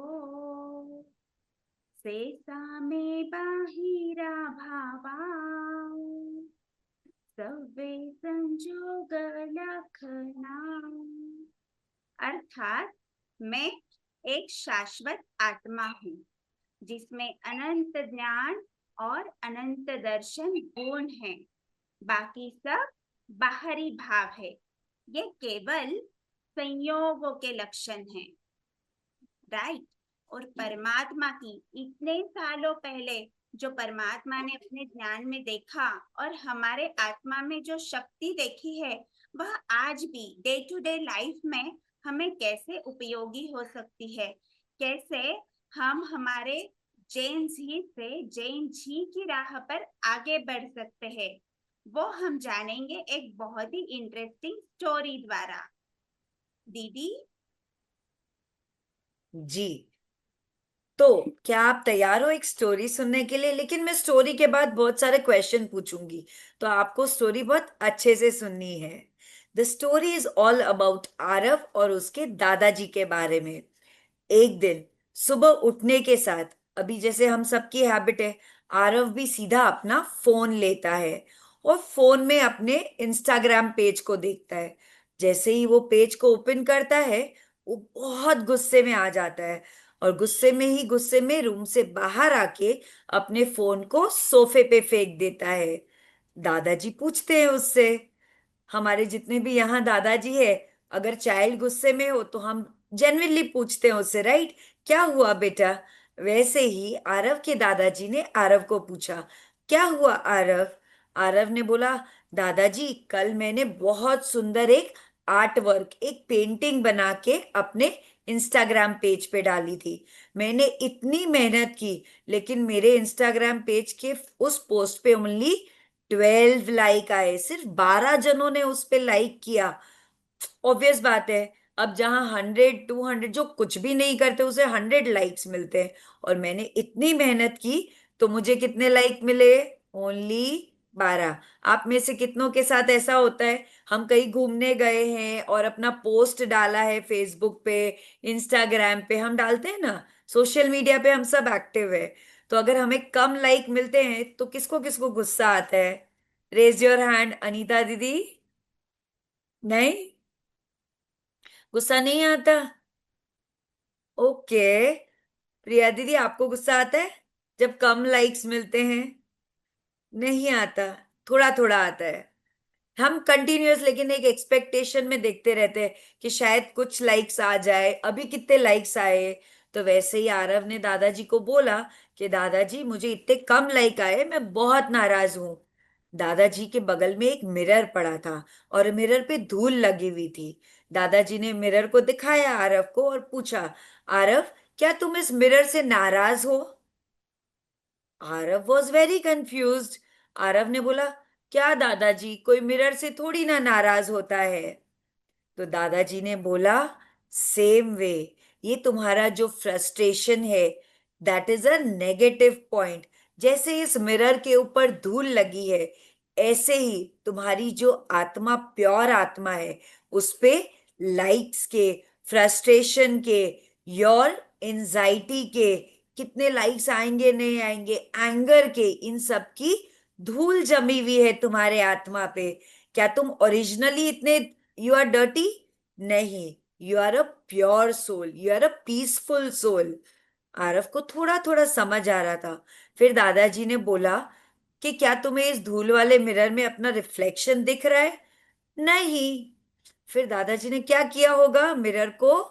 सेसा में बाहिरा भावा सवे संजोग लखना। अर्थात मैं एक शाश्वत आत्मा हूँ जिसमें अनंत ज्ञान और अनंत दर्शन गुण हैं। बाकी सब बाहरी भाव है, ये केवल संयोगों के लक्षण हैं। राइट। और परमात्मा की इतने सालों पहले जो परमात्मा ने अपने ज्ञान में देखा और हमारे आत्मा में जो शक्ति देखी है, वह आज भी डे टू डे लाइफ में हमें कैसे उपयोगी हो सकती है, कैसे हम हमारे जैन जी से जैन जी की राह पर आगे बढ़ सकते हैं, वो हम जानेंगे एक बहुत ही इंटरेस्टिंग स्टोरी द्वारा। दीदी जी, तो क्या आप तैयार हो एक स्टोरी सुनने के लिए? लेकिन मैं स्टोरी के बाद बहुत सारे क्वेश्चन पूछूंगी, तो आपको स्टोरी बहुत अच्छे से सुननी है। The story is all about Aarav और उसके दादाजी के बारे में। एक दिन सुबह उठने के साथ, अभी जैसे हम सबकी हैबिट है, आरव भी सीधा अपना फोन लेता है और फोन में अपने इंस्टाग्राम पेज को देखता है। जैसे ही वो पेज को ओपन करता है, वो बहुत गुस्से में आ जाता है और गुस्से में रूम से बाहर आके अपने फोन को सोफे पे फेंक देता है। दादाजी पूछते हैं उससे, हमारे जितने भी यहाँ दादाजी है, अगर चाइल्ड गुस्से में हो तो हम जेन्युइनली पूछते हैं उससे, राइट, क्या हुआ बेटा? वैसे ही आरव के दादाजी ने आरव को पूछा, क्या हुआ आरव? आरव ने बोला, दादाजी कल मैंने बहुत सुंदर एक आर्ट वर्क, एक पेंटिंग बना के अपने इंस्टाग्राम पेज पे डाली थी। मैंने इतनी मेहनत की, लेकिन मेरे इंस्टाग्राम पेज के उस पोस्ट पे ओनली 12 लाइक आए, सिर्फ 12 जनों ने उस पे लाइक किया। ऑब्वियस बात है, अब जहां 100 200 जो कुछ भी नहीं करते उसे 100 लाइक्स मिलते हैं, और मैंने इतनी मेहनत की तो मुझे कितने लाइक मिले? ओनली 12। आप में से कितनों के साथ ऐसा होता है, हम कहीं घूमने गए हैं और अपना पोस्ट डाला है फेसबुक पे, इंस्टाग्राम पे हम डालते हैं ना, सोशल मीडिया पे हम सब एक्टिव है, तो अगर हमें कम लाइक मिलते हैं तो किसको किसको गुस्सा आता है? रेज योर हैंड अनीता दीदी। नहीं, गुस्सा नहीं आता? ओके। प्रिया दीदी, आपको गुस्सा आता है जब कम लाइक्स मिलते हैं? नहीं आता, थोड़ा थोड़ा आता है। हम कंटिन्यूअस लेकिन एक एक्सपेक्टेशन में देखते रहते हैं कि शायद कुछ लाइक्स आ जाए, अभी कितने लाइक्स आए। तो वैसे ही आरव ने दादाजी को बोला कि दादाजी मुझे इतने कम लाइक आए, मैं बहुत नाराज हूं। दादाजी के बगल में एक मिरर पड़ा था और मिरर पे धूल लगी हुई थी। दादाजी ने मिरर को दिखाया आरव को और पूछा, आरव क्या तुम इस मिरर से नाराज हो? Aarav was very confused. Aarav ने बोला, क्या दादाजी, कोई मिरर से थोड़ी ना नाराज होता है। तो दादाजी ने बोला, सेम वे, ये तुम्हारा जो फ्रस्ट्रेशन है that is a negative point. जैसे इस मिरर के ऊपर धूल लगी है, ऐसे ही तुम्हारी जो आत्मा, प्योर आत्मा है, उस पे लाइक्स के, फ्रस्ट्रेशन के, योर एंजाइटी के, कितने लाइक्स आएंगे नहीं आएंगे, एंगर के, इन सब की धूल जमी हुई है तुम्हारे आत्मा पे। क्या तुम ओरिजिनली इतने यू आर डर्टी? नहीं, you are a pure soul, you are a peaceful soul. Aarav को थोड़ा थोड़ा समझ आ रहा था। फिर दादाजी ने बोला कि क्या तुम्हें इस धूल वाले मिरर में अपना रिफ्लेक्शन दिख रहा है? नहीं। फिर दादाजी ने क्या किया होगा? मिरर को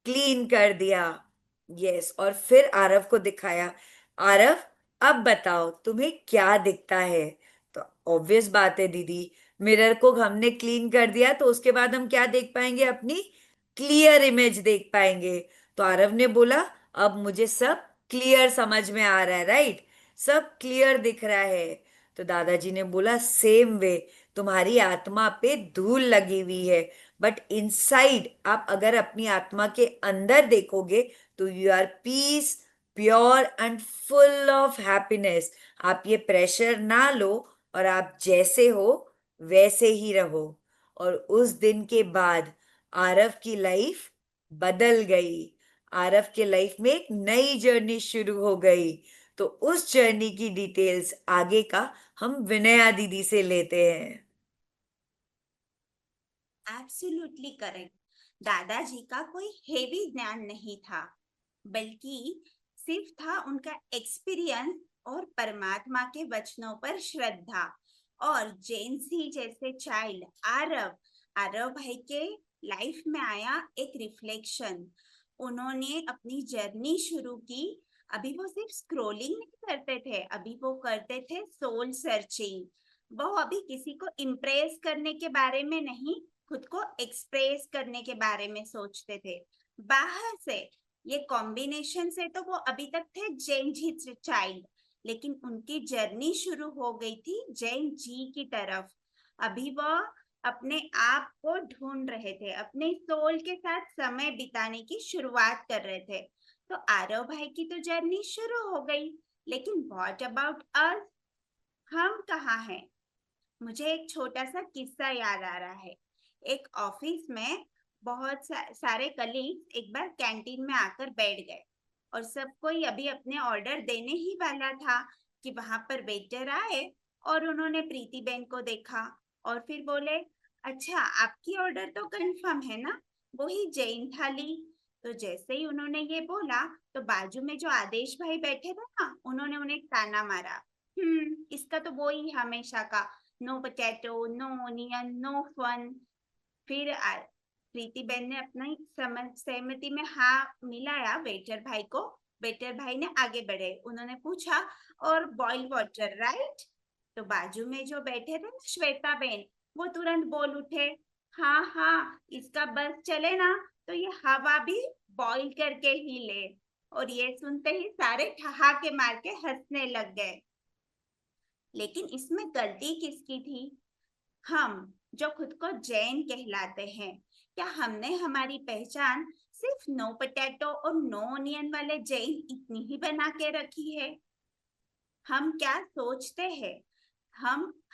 क्लीन कर दिया। यस, और फिर आरव को दिखाया, आरव अब बताओ तुम्हें क्या दिखता है? तो ऑब्वियस बात है दीदी, मिरर को हमने क्लीन कर दिया तो उसके बाद हम क्या देख पाएंगे? अपनी क्लियर इमेज देख पाएंगे। तो आरव ने बोला, अब मुझे सब क्लियर समझ में आ रहा है, राइट? सब क्लियर दिख रहा है। तो दादाजी ने बोला, सेम वे, तुम्हारी आत्मा पे धूल लगी हुई है, बट इनसाइड आप अगर अपनी आत्मा के अंदर देखोगे तो you are peace, pure and full of happiness. आप ये प्रेशर ना लो और आप जैसे हो वैसे ही रहो। और उस दिन के बाद आरव की लाइफ बदल गई। आरव के लाइफ में एक नई जर्नी शुरू हो गई। तो उस जर्नी की डिटेल्स आगे का हम विनया दीदी से लेते हैं। Absolutely correct. दादाजी का कोई हेवी ज्ञान नहीं था, बल्कि सिर्फ था उनका एक्सपीरियंस और परमात्मा के वचनों पर श्रद्धा। और जेंसी जैसे चाइल्ड आरव भाई के लाइफ में आया एक रिफ्लेक्शन। उन्होंने अपनी जर्नी शुरू की। अभी वो सिर्फ स्क्रोलिंग नहीं करते थे, अभी वो करते थे सोल सर्चिंग। वो अभी किसी को इम्प्रेस करने के बारे में नहीं, खुद को एक्सप्रेस करने के बारे में सोचते थे। बाहर से ये कॉम्बिनेशन से तो वो अभी तक थे जैन जी चाइल्ड, लेकिन उनकी जर्नी शुरू हो गई थी जैन जी की तरफ। अभी वो अपने आप को ढूंढ रहे थे, अपने सोल के साथ समय बिताने की शुरुआत कर रहे थे। तो आरव भाई की तो जर्नी शुरू हो गई, लेकिन व्हाट अबाउट अस? हम कहाँ हैं? मुझे एक छोटा सा किस्सा याद आ रहा है। एक ऑफिस में बहुत सारे कलीग्स एक बार कैंटीन में आकर बैठ गए और सब कोई अभी अपने ऑर्डर देने ही वाला था कि वहां पर वेटर आए और उन्होंने प्रीति बेन को देखा और फिर बोले, अच्छा आपकी ऑर्डर तो कंफर्म है ना, वही जैन थाली। तो जैसे ही उन्होंने ये बोला तो बाजू में जो आदेश भाई बैठे थे ना, उन्होंने उन्हें ताना मारा, इसका तो वो ही हमेशा का, no potato, no onion, no fun. फिर प्रीति बेन ने अपनी सहमति में हाँ मिलाया वेटर भाई को। वेटर भाई ने आगे बढ़े, उन्होंने पूछा, और बॉइल वाटर राइट? तो बाजू में जो बैठे थे ना श्वेता बेन, वो तुरंत बोल उठे, हाँ हाँ, इसका बस चले ना तो ये हवा भी बॉईल करके ही ले। और ये सुनते ही सारे ठहाके मार के हंसने लग गए। लेकिन इसमें गलती किसकी थी? हम जो खुद को जैन कहलाते हैं, क्या हमने हमारी पहचान सिर्फ नो पोटैटो और नो ऑनियन वाले जैन इतनी ही बना के रखी है? हम क्या सोचते हैं?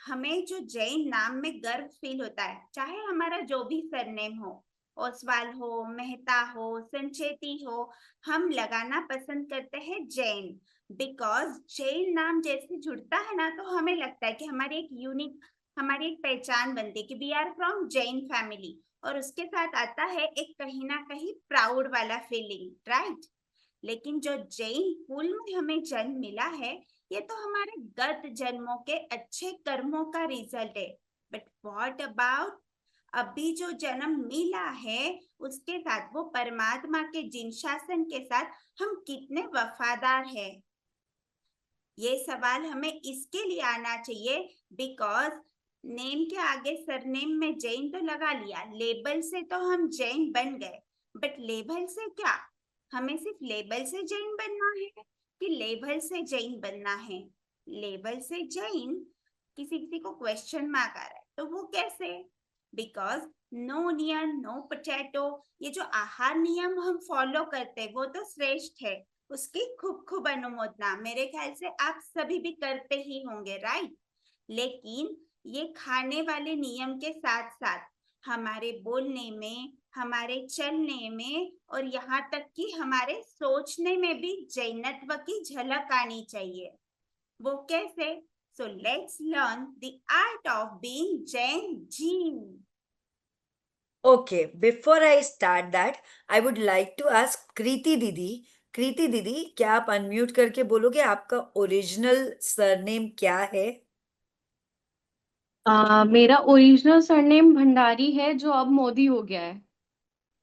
हमें जो जैन नाम में गर्व फील होता है, चाहे हमारा जो भी सरनेम हो, ओसवाल हो, मेहता हो, संचेती हो, हम लगाना पसंद करते हैं जैन। बिकॉज जैन नाम जैसे जुड़ता है ना, तो हमें लगता है कि हमारी एक पहचान बनती है कि we are from Jain family. और उसके साथ आता है एक कहीं ना कहीं प्राउड वाला फीलिंग, राइट? लेकिन जो जैन कुल में हमें जन्म मिला है, ये तो हमारे गत जन्मों के अच्छे कर्मों का रिजल्ट है। बट व्हाट अबाउट अभी जो जन्म मिला है, उसके साथ वो परमात्मा के जिन शासन के साथ हम कितने वफादार हैं? ये सवाल हमें इसके लिए आना चाहिए बिकॉज नेम के आगे सरनेम में जैन तो लगा लिया, लेबल से तो हम जैन बन गए। बट लेबल से क्या? हमें सिर्फ लेबल से जैन बनना है कि लेबल से जैन बनना है? लेबल से जैन किसी किसी को क्वेश्चन मार्क आ रहा है, तो वो कैसे? Because no onion, no potato, ये जो आहार नियम हम फॉलो करते हैं वो तो श्रेष्ठ है, उसकी खूब खूब अनुमोदना मेरे ख्याल से आप सभी भी करते ही होंगे, राइट? लेकिन ये खाने वाले नियम के साथ साथ हमारे बोलने में, हमारे चलने में और यहाँ तक कि हमारे सोचने में भी जैनत्व की झलक आनी चाहिए। वो कैसे? So let's learn the art of being Jain Jin. Okay, before I start that, I would like to ask कृति दीदी, कृति दीदी, क्या आप अनम्यूट करके बोलोगे आपका ओरिजिनल सरनेम क्या है? मेरा ओरिजिनल सरनेम भंडारी है, जो अब मोदी हो गया है।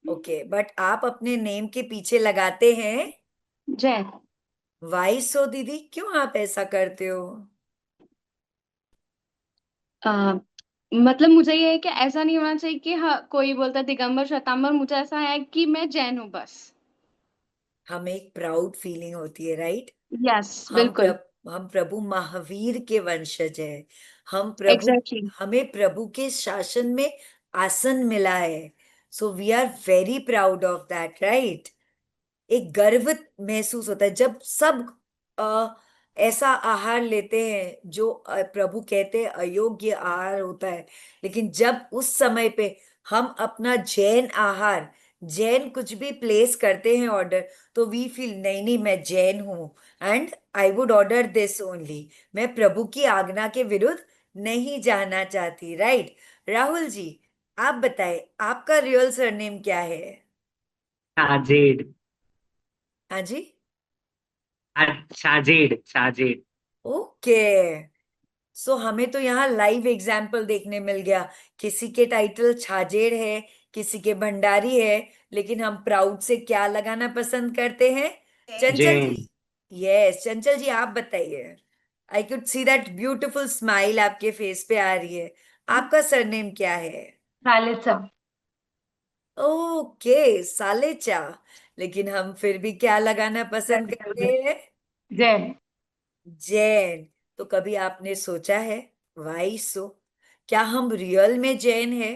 ओके, बट आप अपने नेम के पीछे लगाते हैं जैन। वाई सो दीदी, क्यों आप ऐसा करते हो? मतलब मुझे ये है कि ऐसा नहीं होना चाहिए कि हाँ कोई बोलता है दिगंबर श्वेतांबर, मुझे ऐसा है कि मैं जैन हूँ बस। हमें एक प्राउड फीलिंग होती है, राइट? यस, बिल्कुल। हम प्रभु महावीर के वंशज है। हमें प्रभु के शासन में आसन मिला है। So we are very proud of that, right? एक गर्व महसूस होता है जब सब ऐसा आहार लेते हैं जो प्रभु कहते हैं अयोग्य आहार होता है, लेकिन जब उस समय पे हम अपना जैन आहार, जैन कुछ भी प्लेस करते हैं ऑर्डर, तो वी फील नहीं नहीं मैं जैन हूं and I would order this only. मैं प्रभु की आज्ञा के विरुद्ध नहीं जाना चाहती, राइट? राहुल जी, आप बताएं आपका रियल सरनेम क्या है? शाहजेड। हाँ जी, शाहजेड, शाहजेड। ओके। सो हमें तो यहाँ लाइव एग्जाम्पल देखने मिल गया। किसी के टाइटल छाजेड़ है, किसी के भंडारी है, लेकिन हम प्राउड से क्या लगाना पसंद करते हैं? चंचल जैन। जी। यस, चंचल जी आप बताइए। I could see that beautiful smile आपके फेस पे आ रही है। आपका सरनेम क्या है? सालेचा। ओके, सालेचा। लेकिन हम फिर भी क्या लगाना पसंद करते हैं? जैन। जैन। तो कभी आपने सोचा है वाई सो, क्या हम रियल में जैन है?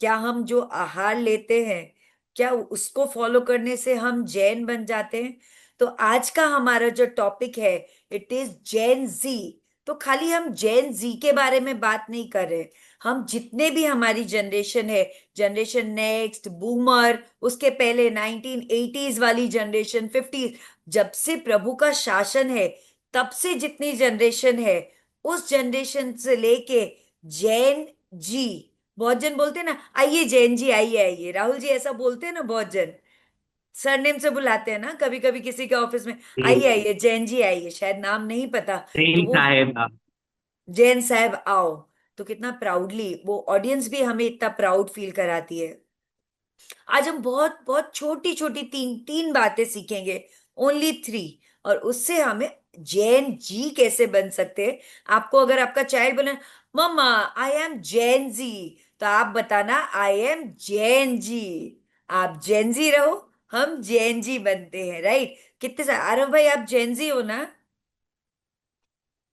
क्या हम जो आहार लेते हैं, क्या उसको फॉलो करने से हम जैन बन जाते हैं? तो आज का हमारा जो टॉपिक है, इट इज जैन जी। तो खाली हम जैन जी के बारे में बात नहीं कर रहे, हम जितने भी हमारी जनरेशन है, जनरेशन नेक्स्ट, बूमर, उसके पहले 1980s वाली जनरेशन, 50s, जब से प्रभु का शासन है तब से जितनी जनरेशन है, उस जनरेशन से लेके जैन जी, बहुत जन बोलते हैं ना आइए जैन जी आइए आइए, राहुल जी ऐसा बोलते हैं ना, बहुत जन सरनेम से बुलाते हैं ना कभी कभी किसी के ऑफिस में, आइए आइए जैन जी आइए, शायद नाम नहीं पता तो जैन वो साहेब। जैन साहब आओ। तो कितना प्राउडली वो ऑडियंस भी हमें इतना प्राउड फील कराती है। आज हम बहुत बहुत छोटी छोटी तीन तीन बातें सीखेंगे, ओनली 3, और उससे हमें जैन जी कैसे बन सकते हैं? आपको अगर आपका चाइल्ड बोले मम्मा आई एम जैन जी, तो आप बताना आई एम जैन जी। आप जैन जी रहो, हम जैन जी बनते हैं, राइट? कितने सारे आरव भाई, आप जैन जी हो ना?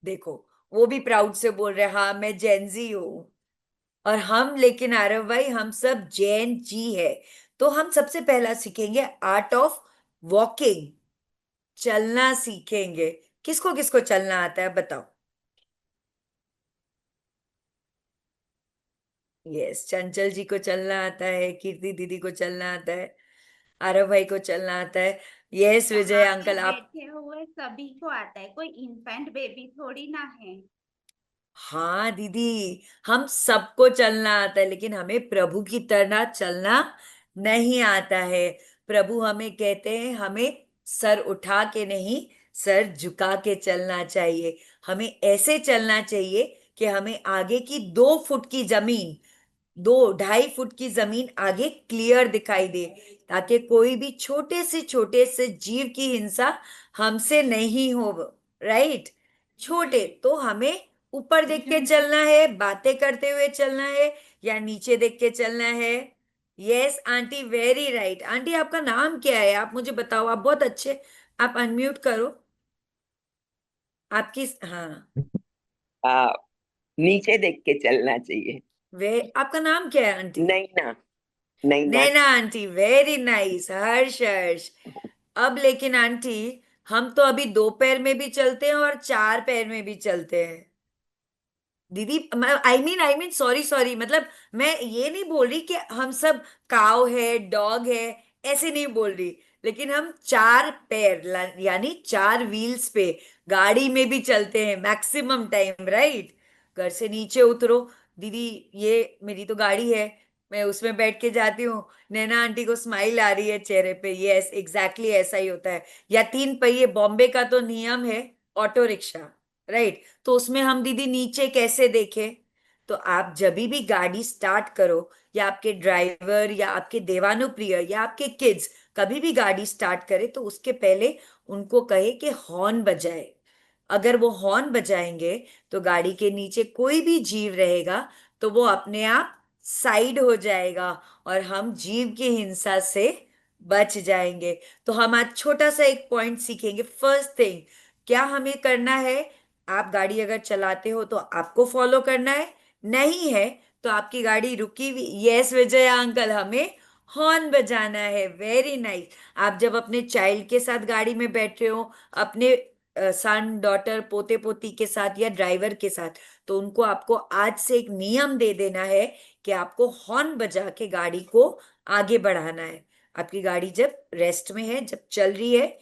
देखो, वो भी प्राउड से बोल रहे हैं, हाँ मैं जैन जी हूँ। और हम, लेकिन आरव भाई, हम सब जैन जी है। तो हम सबसे पहला सीखेंगे आर्ट ऑफ वॉकिंग, चलना सीखेंगे। किसको किसको चलना आता है बताओ? यस, चंचल जी को चलना आता है, कीर्ति दीदी को चलना आता है, आरव भाई को चलना आता है। यस विजय यहाँ पे अंकल, आप। बैठे हुए सभी को आता है, कोई इन्फेंट बेबी थोड़ी ना है। हाँ दीदी, हम सबको चलना आता है, लेकिन हमें प्रभु की तरह चलना नहीं आता है। प्रभु हमें कहते हैं हमें सर उठा के नहीं, सर झुका के चलना चाहिए। हमें ऐसे चलना चाहिए कि हमें आगे की 2 फुट की जमीन, 2-2.5 फुट की जमीन आगे क्लियर दिखाई दे, ताकि कोई भी छोटे से जीव की हिंसा हमसे नहीं हो, राइट? छोटे तो हमें ऊपर देख के चलना है, बातें करते हुए चलना है, या नीचे देख के चलना है? Yes aunty, very right. Aunty, आपका नाम क्या है? आप मुझे बताओ, आप बहुत अच्छे। आप अनम्यूट करो आपकी, हाँ। आ, नीचे देख के चलना चाहिए। वे आपका नाम क्या है आंटी? नैना। नैना। नैना आंटी, वेरी नाइस। हर्ष, हर्ष। अब लेकिन आंटी, हम तो अभी 2 पैर में भी चलते हैं और 4 पैर में भी चलते हैं दीदी। आई मीन सॉरी सॉरी, मतलब मैं ये नहीं बोल रही कि हम सब काव है, डॉग है, ऐसे नहीं बोल रही। लेकिन हम 4 पैर यानी 4 व्हील्स पे गाड़ी में भी चलते हैं मैक्सिमम टाइम, राइट? घर से नीचे उतरो दीदी, ये मेरी तो गाड़ी है, मैं उसमें बैठ के जाती हूँ। नैना आंटी को स्माइल आ रही है चेहरे पे। यस, एग्जैक्टली ऐसा ही होता है। या 3 पहिए, बॉम्बे का तो नियम है, ऑटो रिक्शा, राइट? तो उसमें हम दीदी नीचे कैसे देखें? तो आप जब भी गाड़ी स्टार्ट करो, या आपके ड्राइवर या आपके देवानुप्रिय या आपके किड्स कभी भी गाड़ी स्टार्ट करे, तो उसके पहले उनको कहे कि हॉर्न बजाए। अगर वो हॉर्न बजाएंगे तो गाड़ी के नीचे कोई भी जीव रहेगा तो वो अपने आप साइड हो जाएगा, और हम जीव की हिंसा से बच जाएंगे। तो हम आज छोटा सा एक पॉइंट सीखेंगे। फर्स्ट थिंग, क्या हमें करना है? आप गाड़ी अगर चलाते हो तो आपको फॉलो करना है, नहीं है तो आपकी गाड़ी रुकी हुई, यस विजया अंकल, हमें हॉर्न बजाना है। Very nice. आप जब अपने चाइल्ड के साथ गाड़ी में बैठ रहे हो, अपने सन डॉटर पोते पोती के साथ या ड्राइवर के साथ, तो उनको आपको आज से एक नियम दे देना है कि आपको हॉर्न बजा के गाड़ी को आगे बढ़ाना है। आपकी गाड़ी जब रेस्ट में है, जब चल रही है,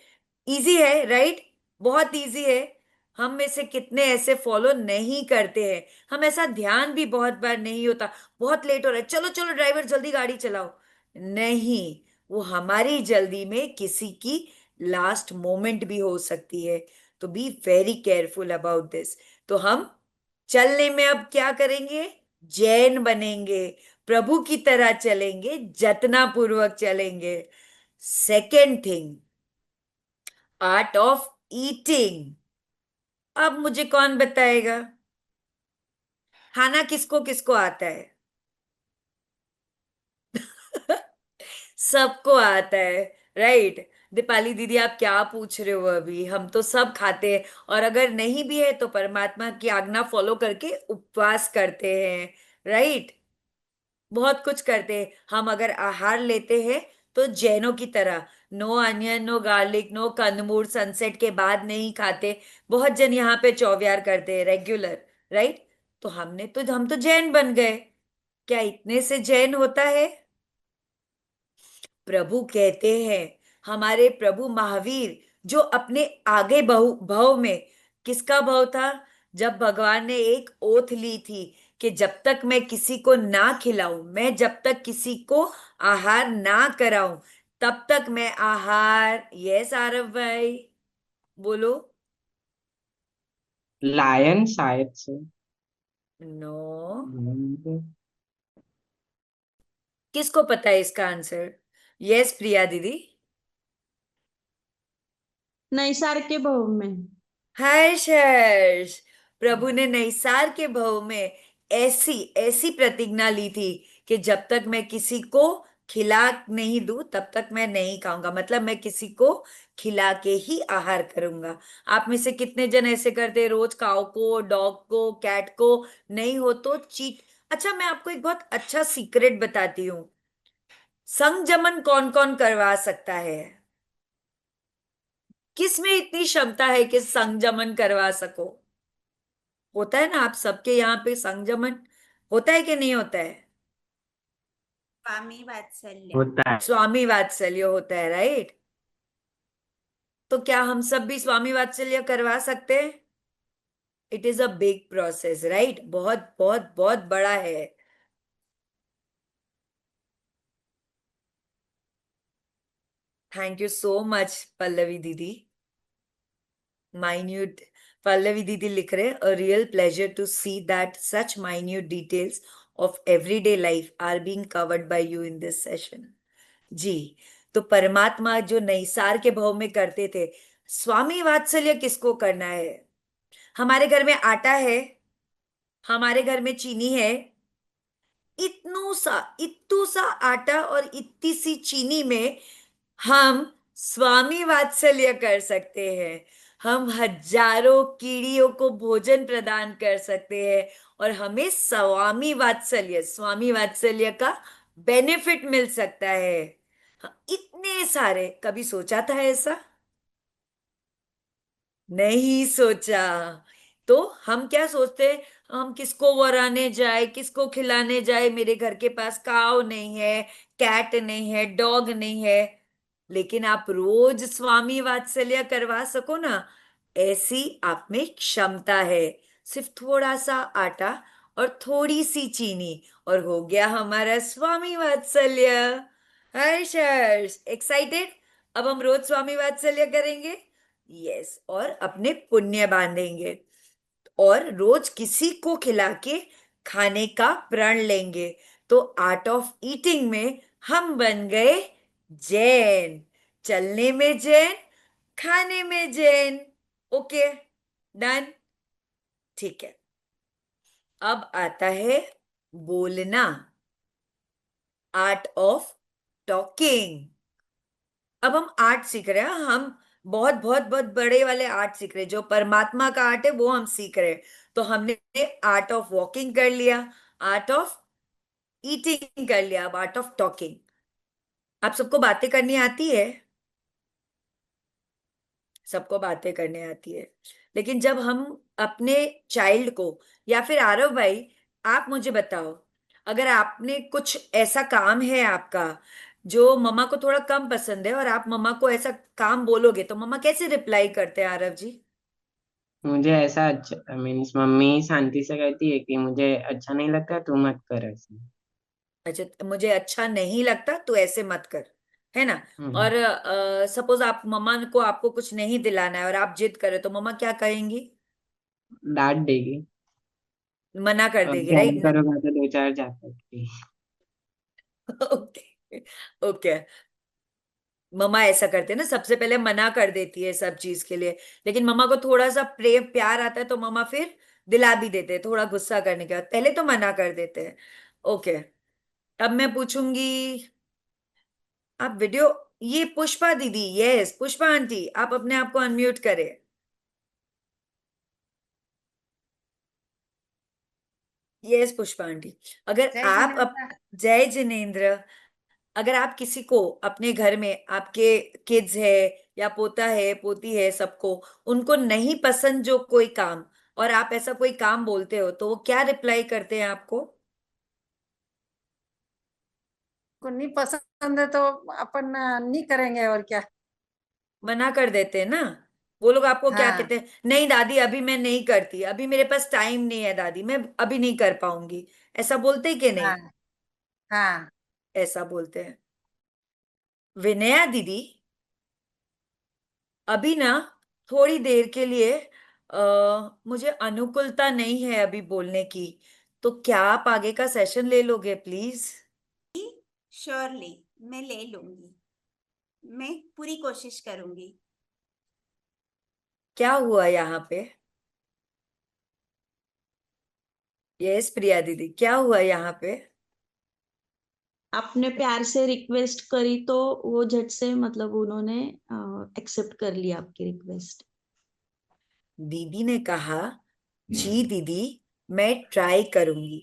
इजी है, राइट? बहुत इजी है। हम में से कितने ऐसे फॉलो नहीं करते हैं? हम ऐसा ध्यान भी बहुत बार नहीं होता, बहुत लेट हो रहा है, चलो चलो ड्राइवर जल्दी गाड़ी चलाओ। नहीं, वो हमारी जल्दी में किसी की लास्ट मोमेंट भी हो सकती है। तो be very careful about this. तो हम चलने में अब क्या करेंगे? जैन बनेंगे, प्रभु की तरह चलेंगे, जतना पूर्वक चलेंगे। Second thing, art of eating. अब मुझे कौन बताएगा खाना किसको किसको आता है? सबको आता है, राइट? दीपाली दीदी, आप क्या पूछ रहे हो? अभी हम तो सब खाते हैं, और अगर नहीं भी है तो परमात्मा की आज्ञा फॉलो करके उपवास करते हैं, राइट? बहुत कुछ करते हैं हम। अगर आहार लेते हैं तो जैनों की तरह, no onion, no garlic, no कंदमूल, सनसेट के बाद नहीं खाते। बहुत जन यहाँ पे चौव्यार करते हैं रेगुलर, राइट? तो हम तो जैन बन गए। क्या इतने से जैन होता है? प्रभु कहते हैं, हमारे प्रभु महावीर, जो अपने आगे भव में, किसका भव था? जब भगवान ने एक ओथ ली थी कि जब तक मैं किसी को ना खिलाऊं, मैं जब तक किसी को आहार ना कराऊं, तब तक मैं आहार, यस आरव भाई बोलो। लायन शायद से। नो, हम्म, किसको पता है इसका आंसर? यस प्रिया दीदी। नैसार के भाव में। हर्ष हर्ष, प्रभु ने नैसार के भव में ऐसी ऐसी प्रतिज्ञा ली थी कि जब तक मैं किसी को खिला नहीं दूं तब तक मैं नहीं खाऊंगा, मतलब मैं किसी को खिला के ही आहार करूंगा। आप में से कितने जन ऐसे करते हैं, रोज काऊ को, डॉग को, कैट को? नहीं हो तो चीट। अच्छा, मैं आपको एक बहुत अच्छा सीक्रेट बताती हूँ। संगजमन कौन कौन करवा सकता है? किस में इतनी क्षमता है कि संगजमन करवा सको? होता है ना, आप सबके यहाँ पे संगजमन होता है कि नहीं होता है? स्वामी वात्सल्य। होता है। स्वामी वात्सल्य होता है, राइट? तो क्या हम सब भी स्वामी वात्सल्य करवा सकते हैं? It is a big process, right? बहुत बहुत बहुत बड़ा है। Thank you so much Pallavi दीदी। माइन्यूट, पल्लवी दीदी लिख रहे, a real pleasure to see that such minute details of everyday life are being covered by you in this session. जी, तो परमात्मा जो नैसार के भव में करते थे, स्वामी वात्सल्य किसको करना है? हमारे घर में आटा है, हमारे घर में चीनी है, इत्तू सा आटा और इतनी सी चीनी में हम स्वामी वात्सल्य कर सकते हैं। हम हजारों कीड़ियों को भोजन प्रदान कर सकते हैं और हमें स्वामी वात्सल्य का बेनिफिट मिल सकता है। इतने सारे, कभी सोचा था ऐसा? नहीं सोचा। तो हम क्या सोचते हैं, हम किसको वराने जाए, किसको खिलाने जाए? मेरे घर के पास काव नहीं है, कैट नहीं है, डॉग नहीं है। लेकिन आप रोज स्वामी वात्सल्य करवा सको ना, ऐसी आप में क्षमता है। सिर्फ थोड़ा सा आटा और थोड़ी सी चीनी और हो गया हमारा स्वामी वात्सल्य। हर्ष हर्ष, एक्साइटेड? अब हम रोज स्वामी वात्सल्य करेंगे। यस, और अपने पुण्य बांधेंगे और रोज किसी को खिला के खाने का प्रण लेंगे। तो आर्ट ऑफ ईटिंग में हम बन गए जैन। चलने में जैन, खाने में जैन। Okay, done. ठीक है, अब आता है बोलना, आर्ट ऑफ टॉकिंग। अब हम आर्ट सीख रहे हैं, हम बहुत बहुत बहुत बड़े वाले आर्ट सीख रहे हैं, जो परमात्मा का आर्ट है वो हम सीख रहे हैं। तो हमने आर्ट ऑफ वॉकिंग कर लिया, आर्ट ऑफ ईटिंग कर लिया, अब आर्ट ऑफ टॉकिंग। आप सबको बातें करनी आती है? सबको बातें करने आती है। लेकिन जब हम अपने चाइल्ड को, या फिर आरव भाई आप मुझे बताओ, अगर आपने कुछ ऐसा काम है आपका जो मम्मा को थोड़ा कम पसंद है और आप मम्मा को ऐसा काम बोलोगे तो मम्मा कैसे रिप्लाई करते हैं आरव जी? मुझे ऐसा अच्छा मीन्स मम्मी शांति से कहती है कि मुझे अच्छा नहीं लगता, तू मत कर ऐसे। अच्छा, मुझे अच्छा नहीं लगता तो ऐसे मत कर, है ना? हम्म, और सपोज आप मम्मा को, आपको कुछ नहीं दिलाना है और आप जिद करे तो मम्मा क्या कहेंगी? डांट देगी मना कर और देगी, प्यार राइट? करूंगा तो दो चार जापट। Okay okay. मम्मा ऐसा करते हैं ना, सबसे पहले मना कर देती है सब चीज के लिए, लेकिन मम्मा को थोड़ा सा प्रेम प्यार आता है तो मम्मा फिर दिला भी देते हैं, थोड़ा गुस्सा करने के बाद पहले तो मना कर देते हैं। ओके, अब मैं पूछूंगी, आप वीडियो, ये पुष्पा दीदी, यस पुष्पा आंटी, आप अपने आप को अनम्यूट करें। यस पुष्पा आंटी, अगर जय जिनेन्द्र, अगर आप किसी को अपने घर में, आपके किड्स है या पोता है पोती है, सबको उनको नहीं पसंद जो कोई काम, और आप ऐसा कोई काम बोलते हो तो वो क्या रिप्लाई करते हैं आपको? को नहीं पसंद है तो अपन नहीं करेंगे और क्या। मना कर देते हैं ना। वो लोग आपको क्या हाँ कहते हैं? नहीं दादी अभी मैं नहीं करती, अभी मेरे पास टाइम नहीं है दादी, मैं अभी नहीं कर पाऊंगी। ऐसा बोलते हैं कि नहीं? हाँ हाँ। ऐसा बोलते हैं। विनया दीदी, अभी ना थोड़ी देर के लिए मुझे अनुकूलता नहीं है अभी बोलने की, तो क्या आप आगे का सेशन ले लोगे प्लीज? श्योरली मैं ले लूंगी, मैं पूरी कोशिश करूंगी। क्या हुआ यहाँ पे? यस प्रिया दीदी, क्या हुआ यहाँ पे? आपने प्यार से रिक्वेस्ट करी तो वो झट से मतलब उन्होंने एक्सेप्ट कर लिया आपकी रिक्वेस्ट। दीदी ने कहा, जी दीदी मैं ट्राई करूंगी,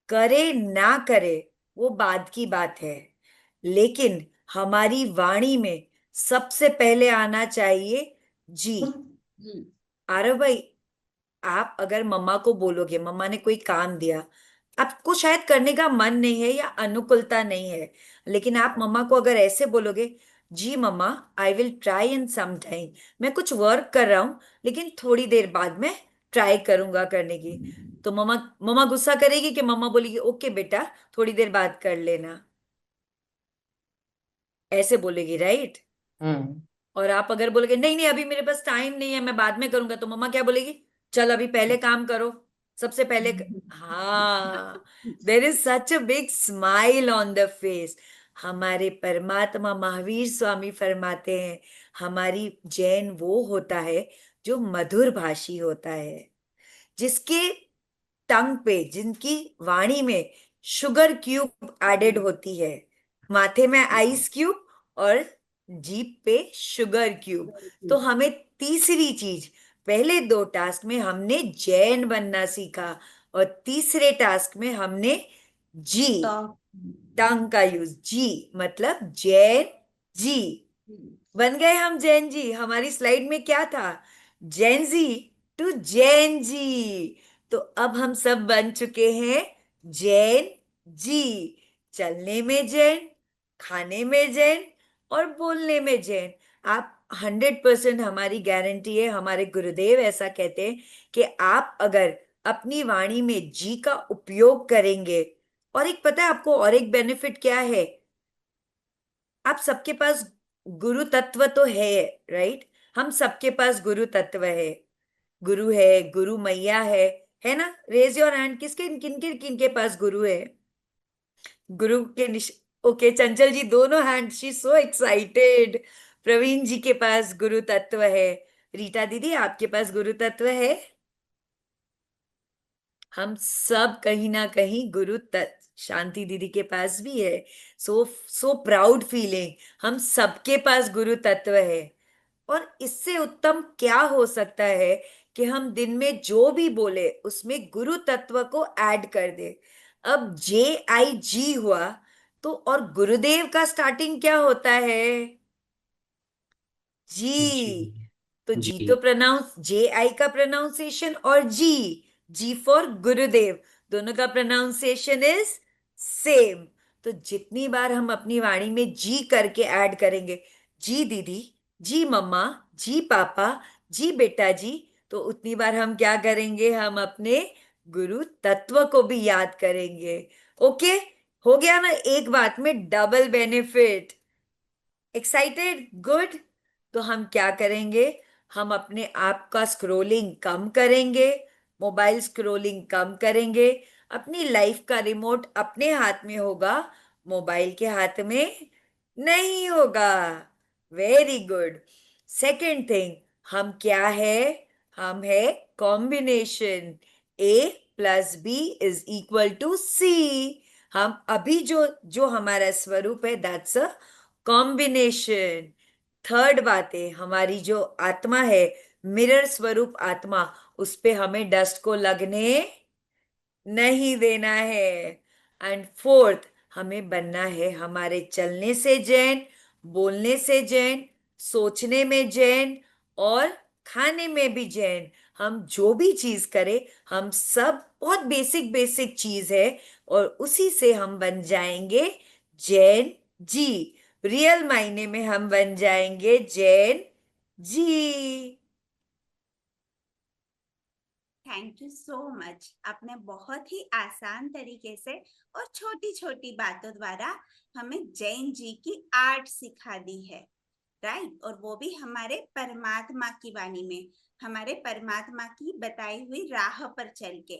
करे ना करे वो बाद की बात है, लेकिन हमारी वाणी में सबसे पहले आना चाहिए जी। आरव भाई, आप अगर मम्मा को बोलोगे, मम्मा ने कोई काम दिया, आपको शायद करने का मन नहीं है या अनुकूलता नहीं है, लेकिन आप मम्मा को अगर ऐसे बोलोगे, जी मम्मा I will try in some time, मैं कुछ वर्क कर रहा हूं लेकिन थोड़ी देर बाद में ट्राई करूंगा करने की, तो मम्मा मम्मा गुस्सा करेगी कि मम्मा बोलेगी ओके बेटा थोड़ी देर बाद कर लेना, ऐसे बोलेगी राइट? और आप अगर बोलोगे नहीं नहीं अभी मेरे पास टाइम नहीं है मैं बाद में करूंगा, तो मम्मा क्या बोलेगी, चल अभी पहले काम करो, सबसे पहले हाँ, there is such a big smile on the face. हमारे परमात्मा महावीर स्वामी फरमाते हैं, हमारी जैन वो होता है जो मधुर भाषी होता है, जिसके टंग पे, जिनकी वाणी में शुगर क्यूब एडेड होती है, माथे में आइस क्यूब और जीभ पे शुगर क्यूब। तो हमें तीसरी चीज, पहले 2 टास्क में हमने जैन बनना सीखा और तीसरे टास्क में हमने जी, टंग का यूज, जी मतलब जैन जी, बन गए हम जैन जी। हमारी स्लाइड में क्या था, जैन जी टू जैन जी, तो अब हम सब बन चुके हैं जैन जी, चलने में जैन, खाने में जैन और बोलने में जैन। आप 100% हमारी गारंटी है, हमारे गुरुदेव ऐसा कहते हैं कि आप अगर अपनी वाणी में जी का उपयोग करेंगे, और एक पता है आपको और एक बेनिफिट क्या है, आप सबके पास गुरु तत्व तो है राइट, हम सबके पास गुरु तत्व है, गुरु है, गुरु मैया है ना? रेज योर हैंड, किसके किनके किनके पास गुरु है? गुरु के ओके चंचल जी दोनों hand, she so excited. Praveen ji के पास गुरु तत्व है, रीटा दीदी आपके पास गुरु तत्व है, हम सब कहीं ना कहीं गुरु तत्व, शांति दीदी के पास भी है, सो सो प्राउड फीलिंग, हम सबके पास गुरु तत्व है। और इससे उत्तम क्या हो सकता है कि हम दिन में जो भी बोले उसमें गुरु तत्व को ऐड कर दे। अब JIG हुआ तो, और गुरुदेव का स्टार्टिंग क्या होता है, जी, तो जी तो प्रोनाउंस, JI का प्रोनाउंसिएशन और जी फॉर गुरुदेव, दोनों का प्रोनाउंसिएशन इज सेम। तो जितनी बार हम अपनी वाणी में जी करके ऐड करेंगे, जी दीदी, जी मम्मा, जी पापा, जी बेटा जी, तो उतनी बार हम क्या करेंगे, हम अपने गुरु तत्व को भी याद करेंगे। ओके, हो गया ना, एक बात में डबल बेनिफिट। Excited, good. तो हम क्या करेंगे, हम अपने आप का स्क्रोलिंग कम करेंगे, मोबाइल स्क्रोलिंग कम करेंगे, अपनी लाइफ का रिमोट अपने हाथ में होगा, मोबाइल के हाथ में नहीं होगा। Very good. सेकंड थिंग, हम क्या है, हम है कॉम्बिनेशन, A+B=C। हम अभी जो जो हमारा स्वरूप है दैट्स अ कॉम्बिनेशन। थर्ड बात है, हमारी जो आत्मा है, मिरर स्वरूप आत्मा, उस पे हमें डस्ट को लगने नहीं देना है। एंड फोर्थ, हमें बनना है हमारे चलने से जैन, बोलने से जैन, सोचने में जैन और खाने में भी जैन। हम जो भी चीज करें, हम सब बहुत बेसिक बेसिक चीज है, और उसी से हम बन जाएंगे जैन जी, रियल मायने में हम बन जाएंगे Jain ji. Thank you so much. आपने बहुत ही आसान तरीके से और छोटी छोटी बातों द्वारा हमें जैन जी की आर्ट सिखा दी है, राइट? और वो भी हमारे परमात्मा की वाणी में, हमारे परमात्मा की बताई हुई राह पर चल के।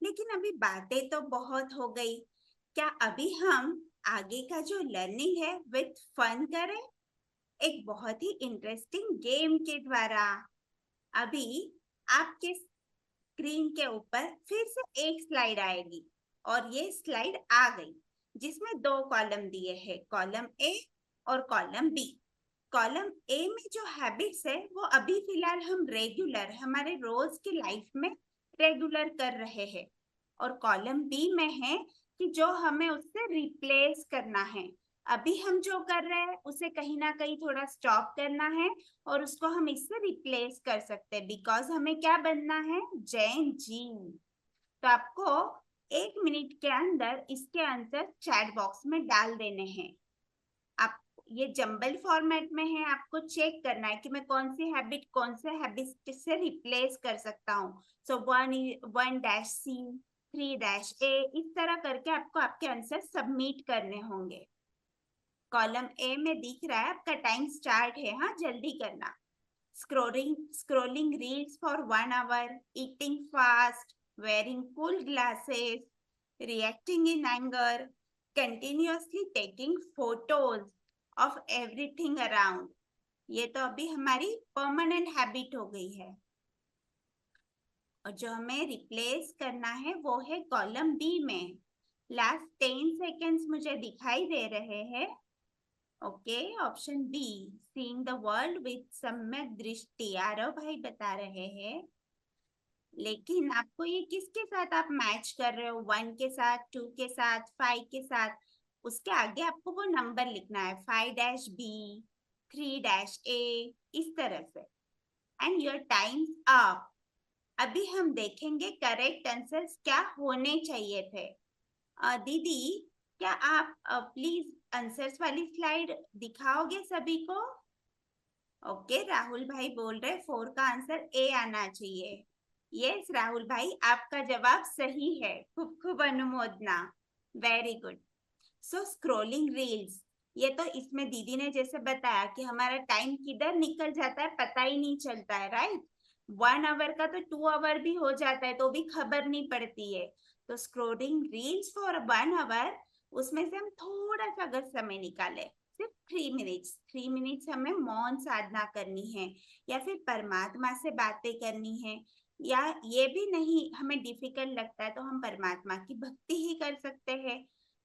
लेकिन अभी बातें तो बहुत हो गई, क्या अभी हम आगे का जो लर्निंग है विथ फन करें, एक बहुत ही इंटरेस्टिंग गेम के द्वारा? अभी आपके स्क्रीन के ऊपर फिर से एक स्लाइड आएगी और ये स्लाइड आ गई जिसमें 2 कॉलम दिए हैं, कॉलम ए और कॉलम बी। कॉलम ए में जो हैबिट्स है वो अभी फिलहाल हम रेगुलर हमारे रोज की लाइफ में रेगुलर कर रहे हैं, और कॉलम बी में है कि जो हमें उससे रिप्लेस करना है। अभी हम जो कर रहे हैं उसे कहीं ना कहीं थोड़ा स्टॉप करना है और उसको हम इससे रिप्लेस कर सकते हैं, बिकॉज हमें क्या बनना है, जैन जी। तो आपको 1 मिनट के अंदर इसके आंसर चैट बॉक्स में डाल देने हैं। आप ये जंबल फॉर्मेट में है, आपको चेक करना है कि मैं कौन सी हैबिट कौन से हैबिट से रिप्लेस कर सकता हूँ। सो 1-C 3-A इस तरह करके आपको आपके आंसर सबमिट करने होंगे। कॉलम ए में दिख रहा है, आपका टाइम स्टार्ट है, हाँ जल्दी करना। Scrolling reels for 1 hour, eating fast, wearing cool glasses, reacting in anger, continuously taking photos of everything around। ये तो अभी हमारी परमानेंट हैबिट हो गई है, और जो हमें रिप्लेस करना है वो है कॉलम बी में। लास्ट 10 सेकेंड्स मुझे दिखाई दे रहे हैं। Okay, option B, seeing the world with samyak drishti, Aarav भाई बता रहे हैं। लेकिन आपको ये किसके साथ आप मैच कर रहे हो, 1 के साथ, 2 के साथ, 5 के साथ, उसके आगे आपको वो नंबर लिखना है, 5-B 3-A इस तरह से। And your time's up. अभी हम देखेंगे करेक्ट आंसर्स क्या होने चाहिए थे। दीदी क्या आप प्लीज आंसर्स वाली स्लाइड दिखाओगे सभी को? ओके, राहुल भाई बोल रहे 4 का आंसर ए आना चाहिए। यस राहुल भाई, आपका जवाब सही है, खूब खूब अनुमोदना, वेरी गुड। सो स्क्रोलिंग रील्स, ये तो इसमें दीदी ने जैसे बताया कि हमारा टाइम किधर निकल जाता है पता ही नहीं चलता है, राइट। 1 hour का तो 2 hour भी हो जाता है तो भी खबर नहीं पड़ती है। तो स्क्रोलिंग रील्स फॉर 1 hour, उसमें से हम थोड़ा सा अगर समय निकाले, सिर्फ 3 मिनट्स, 3 मिनट्स हमें मौन साधना करनी है, या फिर परमात्मा से बातें करनी है, या ये भी नहीं हमें डिफिकल्ट लगता है तो हम परमात्मा की भक्ति ही कर सकते हैं।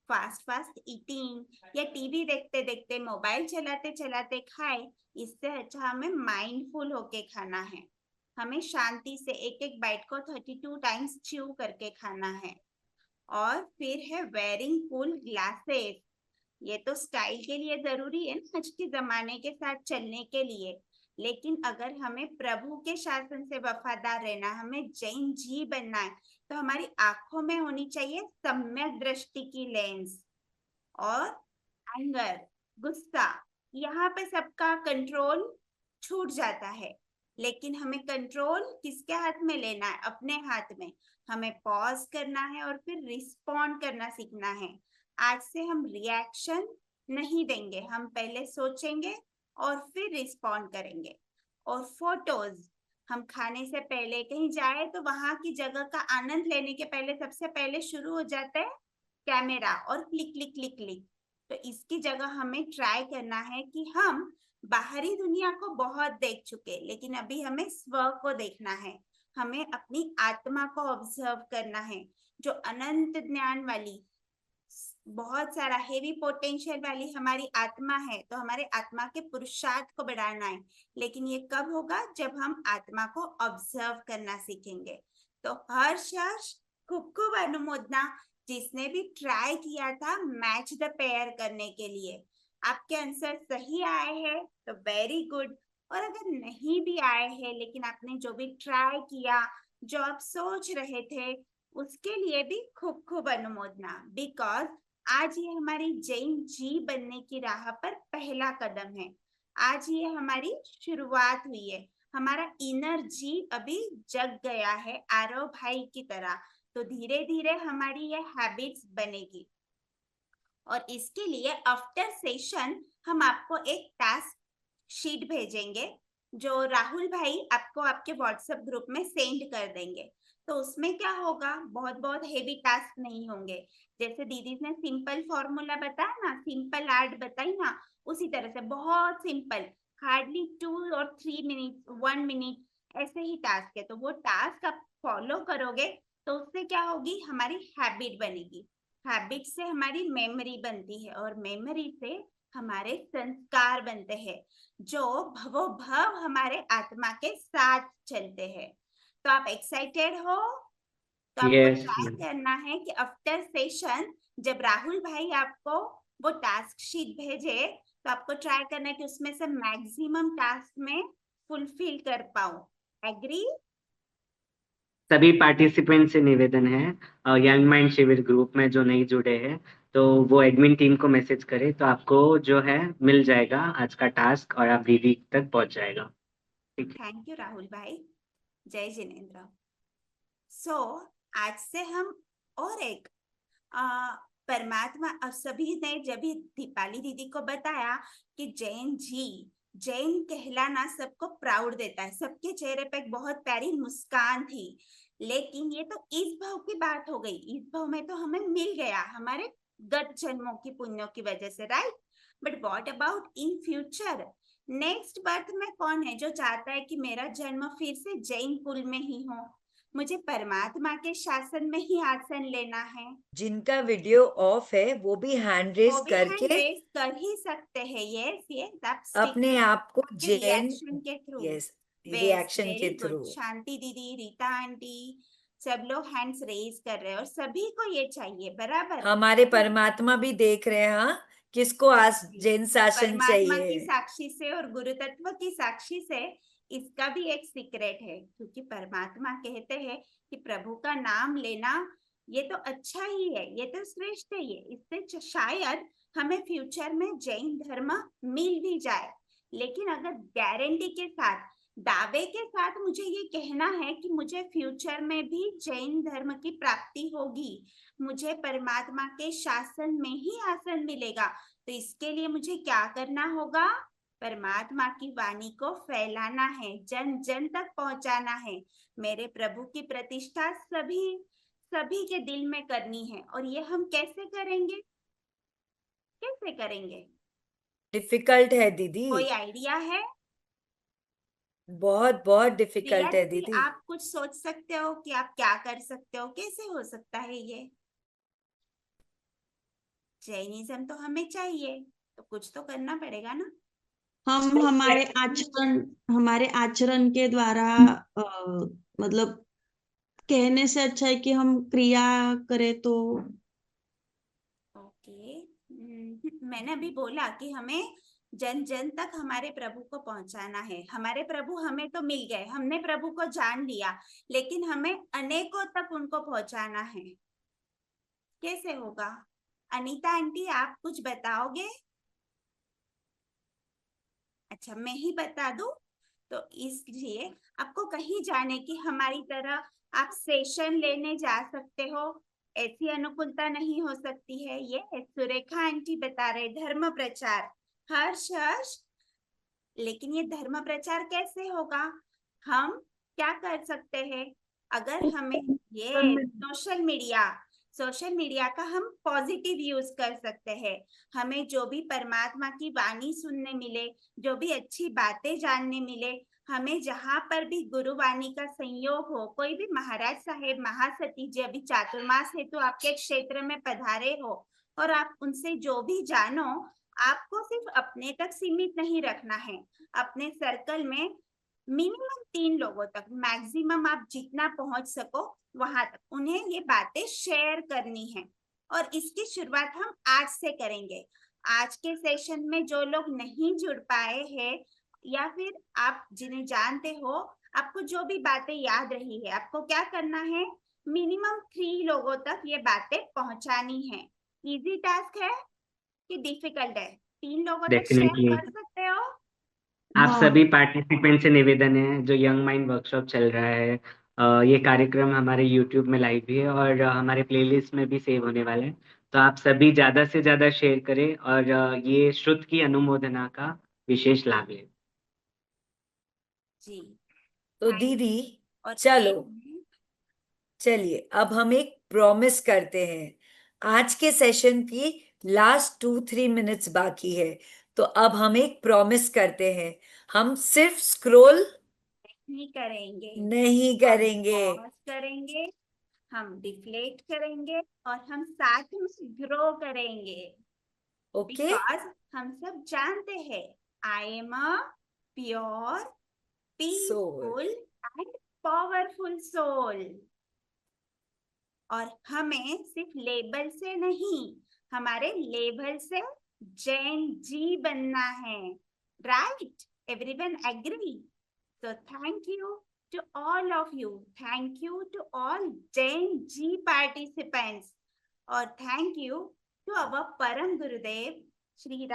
फास्ट ईटिंग या टीवी देखते देखते, मोबाइल चलाते चलाते खाए, इससे अच्छा हमें माइंडफुल होके खाना है। हमें शांति से एक एक बाइट को 32 टाइम्स च्यू करके खाना है। और फिर है वेयरिंग कूल ग्लासेस, ये तो स्टाइल के लिए जरूरी है ना, आज के जमाने के साथ चलने के लिए। लेकिन अगर हमें प्रभु के शासन से वफादार रहना, हमें जैन जी बनना है, तो हमारी आंखों में होनी चाहिए सम्यक दृष्टि की लेंस। और एंगर, गुस्सा, यहाँ पे सबका कंट्रोल छूट जाता है, लेकिन हमें कंट्रोल किसके हाथ में लेना है, अपने हाथ में। हमें पॉज करना है और फिर रिस्पॉन्ड करना सीखना है। आज से हम रिएक्शन नहीं देंगे, हम पहले सोचेंगे और फिर रिस्पॉन्ड करेंगे। और फोटोज, हम खाने से पहले कहीं जाए तो वहां की जगह का आनंद लेने के पहले सबसे पहले शुरू हो जाता है कैमरा और क्लिक क्लिक क्लिक क्लिक। तो इसकी जगह हमें ट्राई करना है कि हम बाहरी दुनिया को बहुत देख चुके, लेकिन अभी हमें स्व को देखना है, हमें अपनी आत्मा को ऑब्जर्व करना है, जो अनंत ज्ञान वाली, बहुत सारा हेवी पोटेंशियल वाली हमारी आत्मा है। तो हमारे आत्मा के पुरुषार्थ को बढ़ाना है, लेकिन ये कब होगा, जब हम आत्मा को ऑब्जर्व करना सीखेंगे। तो हर्ष खूब खूब अनुमोदना, जिसने भी ट्राई किया था मैच द पेयर करने के लिए। आपके आंसर सही आए हैं तो वेरी गुड, और अगर नहीं भी आए हैं लेकिन आपने जो भी ट्राई किया, जो आप सोच रहे थे, उसके लिए भी खूब खूब अनुमोदना, बिकॉज आज ये हमारी जैन जी बनने की राह पर पहला कदम है। आज ये हमारी शुरुआत हुई है, हमारा इनर जी अभी जग गया है आरव भाई की तरह। तो धीरे धीरे हमारी ये हैबिट्स बनेगी, और इसके लिए आफ्टर सेशन हम आपको एक टास्क शीट भेजेंगे, जो राहुल भाई आपको आपके व्हाट्सएप ग्रुप में सेंड कर देंगे। तो उसमें क्या होगा, बहुत बहुत हेवी टास्क नहीं होंगे, जैसे दीदी ने सिंपल फॉर्मूला बताया ना, सिंपल आर्ट बताई ना, उसी तरह से बहुत सिंपल, हार्डली 2 और 3 मिनट 1 मिनट ऐसे ही टास्क है, तो वो टास्क आप फॉलो करोगे तो उससे क्या होगी, हमारी हैबिट बनेगी। हैबिट से हमारी मेमोरी बनती है और मेमोरी से हमारे संस्कार बनते हैं जो भवो भव हमारे आत्मा के साथ चलते हैं। तो आप एक्साइटेड हो? तो आपको यस ट्राई करना है कि आफ्टर सेशन जब राहुल भाई आपको वो टास्क शीट भेजे तो आपको ट्राई करना है कि उसमें से मैक्सिमम टास्क में फुलफिल कर पाओ। एग्री? सभी पार्टिसिपेंट से निवेदन है, यंग माइंड शिविर ग्रुप में जो नहीं जुड़े हैं तो वो एडमिन टीम को मैसेज करे तो आपको जो है मिल जाएगा आज का टास्क और आप दीदी तक पहुंच जाएगा। ठीक है, थैंक यू राहुल भाई। जय जिनेन्द्र। सो आज से हम और एक परमात्मा, और सभी ने जब भी दीपाली दीदी को बताया कि जैन कहलाना सबको प्राउड देता है, सबके चेहरे पे एक बहुत प्यारी मुस्कान थी, लेकिन ये तो इस भाव की बात हो गई। इस भाव में तो हमें मिल गया हमारे गत जन्मों की पुण्यों की वजह से, right? But what about in future? Next birth में कौन है जो चाहता है कि मेरा जन्म फिर से जैन कुल में ही हो, मुझे परमात्मा के शासन में ही आसन लेना है? जिनका वीडियो ऑफ है वो भी हैंड रेज वो भी हैंड करके रेज कर ही सकते हैं। यस अपने आप को जैन, रिएक्शन के थ्रू। यस, रिएक्शन के थ्रू। शांति दीदी, रीता आंटी, सब लोग हैंड्स रेज कर रहे हैं और सभी को ये चाहिए, बराबर? हमारे परमात्मा भी देख रहे हैं, हाँ, किसको आज जैन शासन परमात्मा की चाहिए। साक्षी से और गुरु तत्व की साक्षी से इसका भी एक सीक्रेट है, क्योंकि परमात्मा कहते हैं कि प्रभु का नाम लेना ये तो अच्छा ही है, ये तो श्रेष्ठ है, ये इससे शायद हमें फ्यूचर में जैन धर्म मिल भी जाए। लेकिन अगर गारंटी के साथ, दावे के साथ मुझे ये कहना है कि मुझे फ्यूचर में भी जैन धर्म की प्राप्ति होगी, मुझे परमात्मा के शासन में ही आसन मिलेगा, तो इसके लिए मुझे क्या करना होगा? परमात्मा की वाणी को फैलाना है, जन जन तक पहुंचाना है। मेरे प्रभु की प्रतिष्ठा सभी के दिल में करनी है। और ये हम कैसे करेंगे? कैसे करेंगे? डिफिकल्ट है दीदी, कोई आइडिया है? बहुत बहुत डिफिकल्ट है दीदी, दीदी। आप कुछ सोच सकते हो कि आप क्या कर सकते हो? कैसे हो सकता है ये? जैनिज्म तो हमें चाहिए, तो कुछ तो करना पड़ेगा ना। हम हमारे आचरण के द्वारा मतलब कहने से अच्छा है कि हम क्रिया करें तो। ओके, मैंने अभी बोला कि हमें जन जन तक हमारे प्रभु को पहुंचाना है। हमारे प्रभु हमें तो मिल गए, हमने प्रभु को जान लिया, लेकिन हमें अनेकों तक उनको पहुंचाना है। कैसे होगा? अनीता आंटी, आप कुछ बताओगे? अच्छा, मैं ही बता दूं? तो इसलिए आपको कहीं जाने की हमारी तरह आप सेशन लेने जा सकते हो, ऐसी अनुकूलता नहीं हो सकती है। ये सुरेखा आंटी बता रहे धर्म प्रचार। हर्ष, लेकिन ये धर्म प्रचार कैसे होगा? हम क्या कर सकते हैं? अगर हमें ये सोशल मीडिया का हम पॉजिटिव यूज कर सकते हैं। हमें जो भी परमात्मा की वाणी सुनने मिले, जो भी अच्छी बातें जानने मिले, हमें जहां पर भी गुरुवाणी का संयोग हो, कोई भी महाराज साहेब, महासती जी अभी चातुर्मास हेतु आपके क्षेत्र में पधारे हो और आप उनसे जो भी जानो, आपको सिर्फ अपने तक सीमित नहीं रखना है। अपने सर्कल में मिनिमम 3 लोगों तक, मैक्सिमम आप जितना पहुंच सको वहां तक उन्हें ये बातें शेयर करनी है। और इसकी शुरुआत हम आज से करेंगे। आज के सेशन में जो लोग नहीं जुड़ पाए हैं या फिर आप जिन्हें जानते हो, आपको जो भी बातें याद रही है, आपको क्या करना है? मिनिमम 3 लोगों तक ये बातें पहुंचानी है। इजी टास्क है कि डिफिकल्ट है? 3 लोगों तक शेयर डेफिनेटली। कर सकते हो? आप सभी पार्टिसिपेंट से निवेदन है, जो यंग माइंड वर्कशॉप चल रहा है, ये कार्यक्रम हमारे यूट्यूब में लाइव भी है और हमारे प्लेलिस्ट में भी सेव होने वाला है। तो आप सभी ज्यादा से ज्यादा शेयर करें और ये श्रुत की अनुमोदना का विशेष लाभ लें। जी। तो दीदी और चलो, चलिए अब हम एक प्रॉमिस करते हैं। आज के सेशन की लास्ट 2-3 मिनट्स बाकी है, तो अब हम एक प्रॉमिस करते हैं। हम सिर्फ स्क्रॉल नहीं करेंगे, नहीं हम करेंगे। पॉज करेंगे, हम डिफ्लेक्ट करेंगे और हम साथ में ग्रो करेंगे। ओके बिकॉज हम सब जानते हैं I am a pure peaceful and powerful soul. और हमें सिर्फ लेबल से नहीं, हमारे लेवल से जैन जी बनना है। Right? Everyone agree? So thank you to all of you. Thank you to all Jain G participants. और thank you to our परम गुरुदेव श्री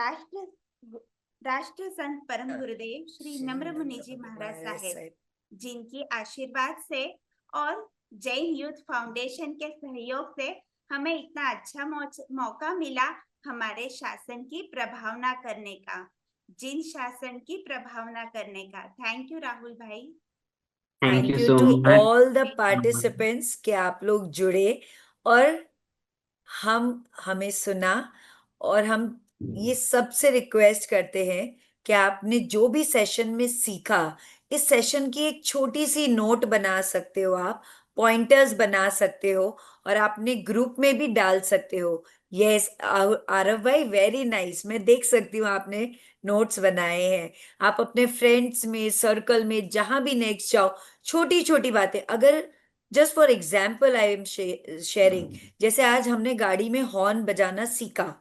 राष्ट्र संत परम गुरुदेव श्री नम्र मुनि जी महाराज साहेब, जिनकी आशीर्वाद से और जैन यूथ फाउंडेशन के सहयोग से हमें इतना अच्छा मौका मिला हमारे शासन की प्रभावना करने का, जिन शासन की प्रभावना करने का। थैंक यू राहुल भाई। Thank thank you you so too much. All the participants कि आप लोग जुड़े और हमें सुना। और हम ये सबसे रिक्वेस्ट करते हैं कि आपने जो भी सेशन में सीखा, इस सेशन की एक छोटी सी नोट बना सकते हो, आप पॉइंटर्स बना सकते हो और आपने ग्रुप में भी डाल सकते हो। यस आरव भाई, वेरी नाइस। मैं देख सकती हूँ आपने नोट्स बनाए हैं। आप अपने फ्रेंड्स में, सर्कल में, जहां भी नेक्स्ट जाओ, छोटी छोटी बातें, अगर just for example I am sharing, जैसे आज हमने गाड़ी में हॉर्न बजाना सीखा,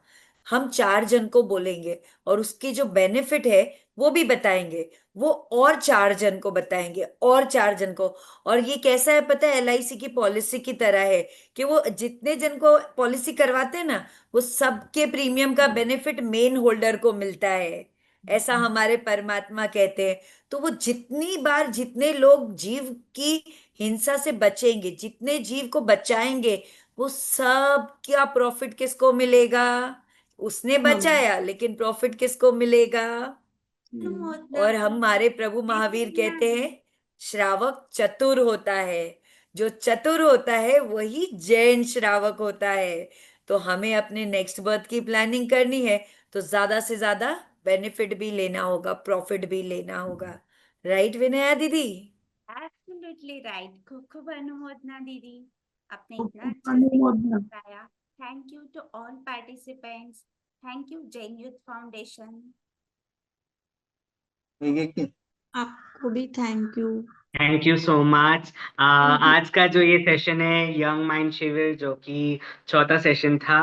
हम 4 जन को बोलेंगे और उसकी जो बेनिफिट है वो भी बताएंगे, वो और 4 जन को बताएंगे और 4 जन को। और ये कैसा है पता है, LIC की पॉलिसी की तरह है कि वो जितने जन को पॉलिसी करवाते हैं ना, वो सबके प्रीमियम का बेनिफिट मेन होल्डर को मिलता है, ऐसा हमारे परमात्मा कहते हैं। तो वो जितनी बार जितने लोग जीव की हिंसा से बचेंगे, जितने जीव को बचाएंगे, वो सब क्या प्रॉफिट किसको मिलेगा? उसने बचाया, लेकिन प्रॉफिट किसको मिलेगा? और हमारे प्रभु महावीर कहते हैं श्रावक चतुर होता है, जो चतुर होता है वही जैन श्रावक होता है। तो हमें अपने नेक्स्ट बर्थ की प्लानिंग करनी है, तो ज्यादा से ज्यादा बेनिफिट भी लेना होगा, प्रॉफिट भी लेना होगा। Right Vinaya didi? Absolutely right. खूब खूब अनुमोदना दीदी, आपने इतना अच्छा बताया। Thank you to all participants. Thank you Jain youth foundation. आपको भी thank you. Thank you so much. आज का जो ये सेशन है यंग माइंड शिविर, जो कि चौथा सेशन था,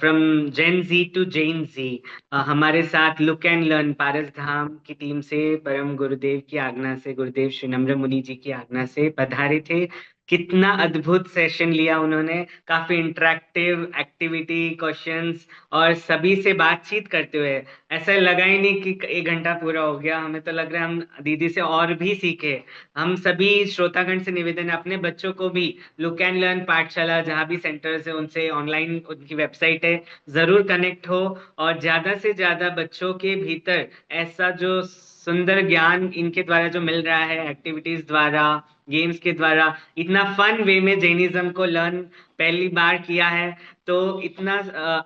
from Gen Z to Jain ji, हमारे साथ look and learn Paras Dham की टीम से परम गुरुदेव की आज्ञा से, गुरुदेव श्री नम्र मुनि जी की आज्ञा से पधारे थे। कितना अद्भुत सेशन लिया उन्होंने, काफी इंटरेक्टिव एक्टिविटी, क्वेश्चंस और सभी से बातचीत करते हुए ऐसा लगा ही नहीं कि 1 घंटा पूरा हो गया। हमें तो लग रहा है हम दीदी से और भी सीखे। हम सभी श्रोतागण से निवेदन है, अपने बच्चों को भी लुक एंड लर्न पाठशाला, जहाँ भी सेंटर्स है उनसे, ऑनलाइन उनकी वेबसाइट है, जरूर कनेक्ट हो और ज्यादा से ज्यादा बच्चों के भीतर ऐसा जो सुंदर ज्ञान इनके द्वारा जो मिल रहा है, एक्टिविटीज द्वारा, गेम्स के द्वारा, इतना फन वे में जैनिज्म को लर्न पहली बार किया है। तो इतना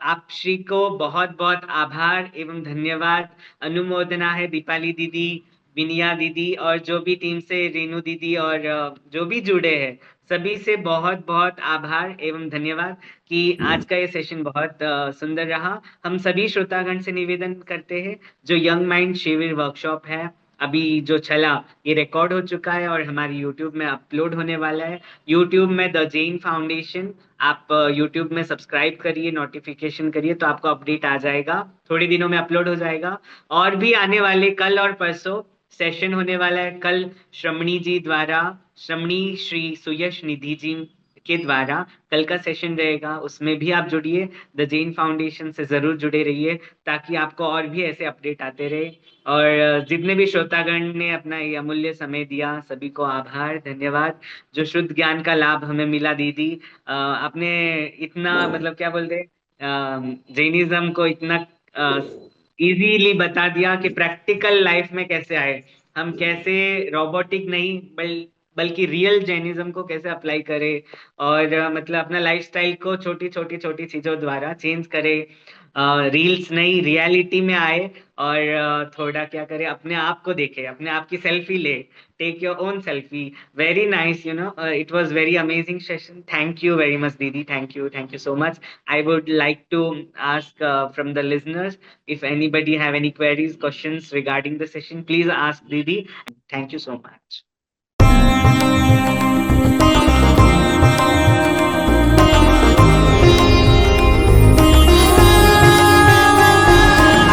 आप श्री को बहुत बहुत आभार एवं धन्यवाद, अनुमोदना है दीपाली दीदी, विनिया दीदी और जो भी टीम से रेनू दीदी और जो भी जुड़े हैं, सभी से बहुत बहुत आभार एवं धन्यवाद कि आज का ये सेशन बहुत सुंदर रहा। हम सभी श्रोतागण से निवेदन करते हैं, जो यंग माइंड शिविर वर्कशॉप है अभी जो चला, ये रिकॉर्ड हो चुका है और हमारी यूट्यूब में अपलोड होने वाला है। यूट्यूब में द जैन फाउंडेशन, आप यूट्यूब में सब्सक्राइब करिए, नोटिफिकेशन करिए, तो आपको अपडेट आ जाएगा, थोड़े दिनों में अपलोड हो जाएगा। और भी आने वाले कल और परसों सेशन होने वाला है। कल श्रमणी जी द्वारा, श्रमणी श्री सुयश निधि जी के द्वारा कल का सेशन रहेगा, उसमें भी आप जुड़िए, द जैन फाउंडेशन से जरूर जुड़े रहिए ताकि आपको और भी ऐसे अपडेट आते रहे। और जितने भी श्रोतागण ने अपना ये अमूल्य समय दिया, सभी को आभार, धन्यवाद। जो शुद्ध ज्ञान का लाभ हमें मिला दीदी, आपने इतना मतलब क्या बोलते, जैनिज्म को इतना इजीली बता दिया कि प्रैक्टिकल लाइफ में कैसे आए, हम कैसे रोबोटिक नहीं बल्कि रियल जैनिज्म को कैसे अप्लाई करे और मतलब अपना लाइफस्टाइल को छोटी छोटी छोटी चीजों द्वारा चेंज करे, रील्स नहीं रियलिटी में आए और थोड़ा क्या करे, अपने आप को देखे, अपने आप की सेल्फी ले, take your own selfie. Very nice, it was very amazing session. Thank you very much, Didi. Thank you so much. I would like to ask from the listeners, if anybody have any queries, questions regarding the session, please ask Didi. Thank you so much.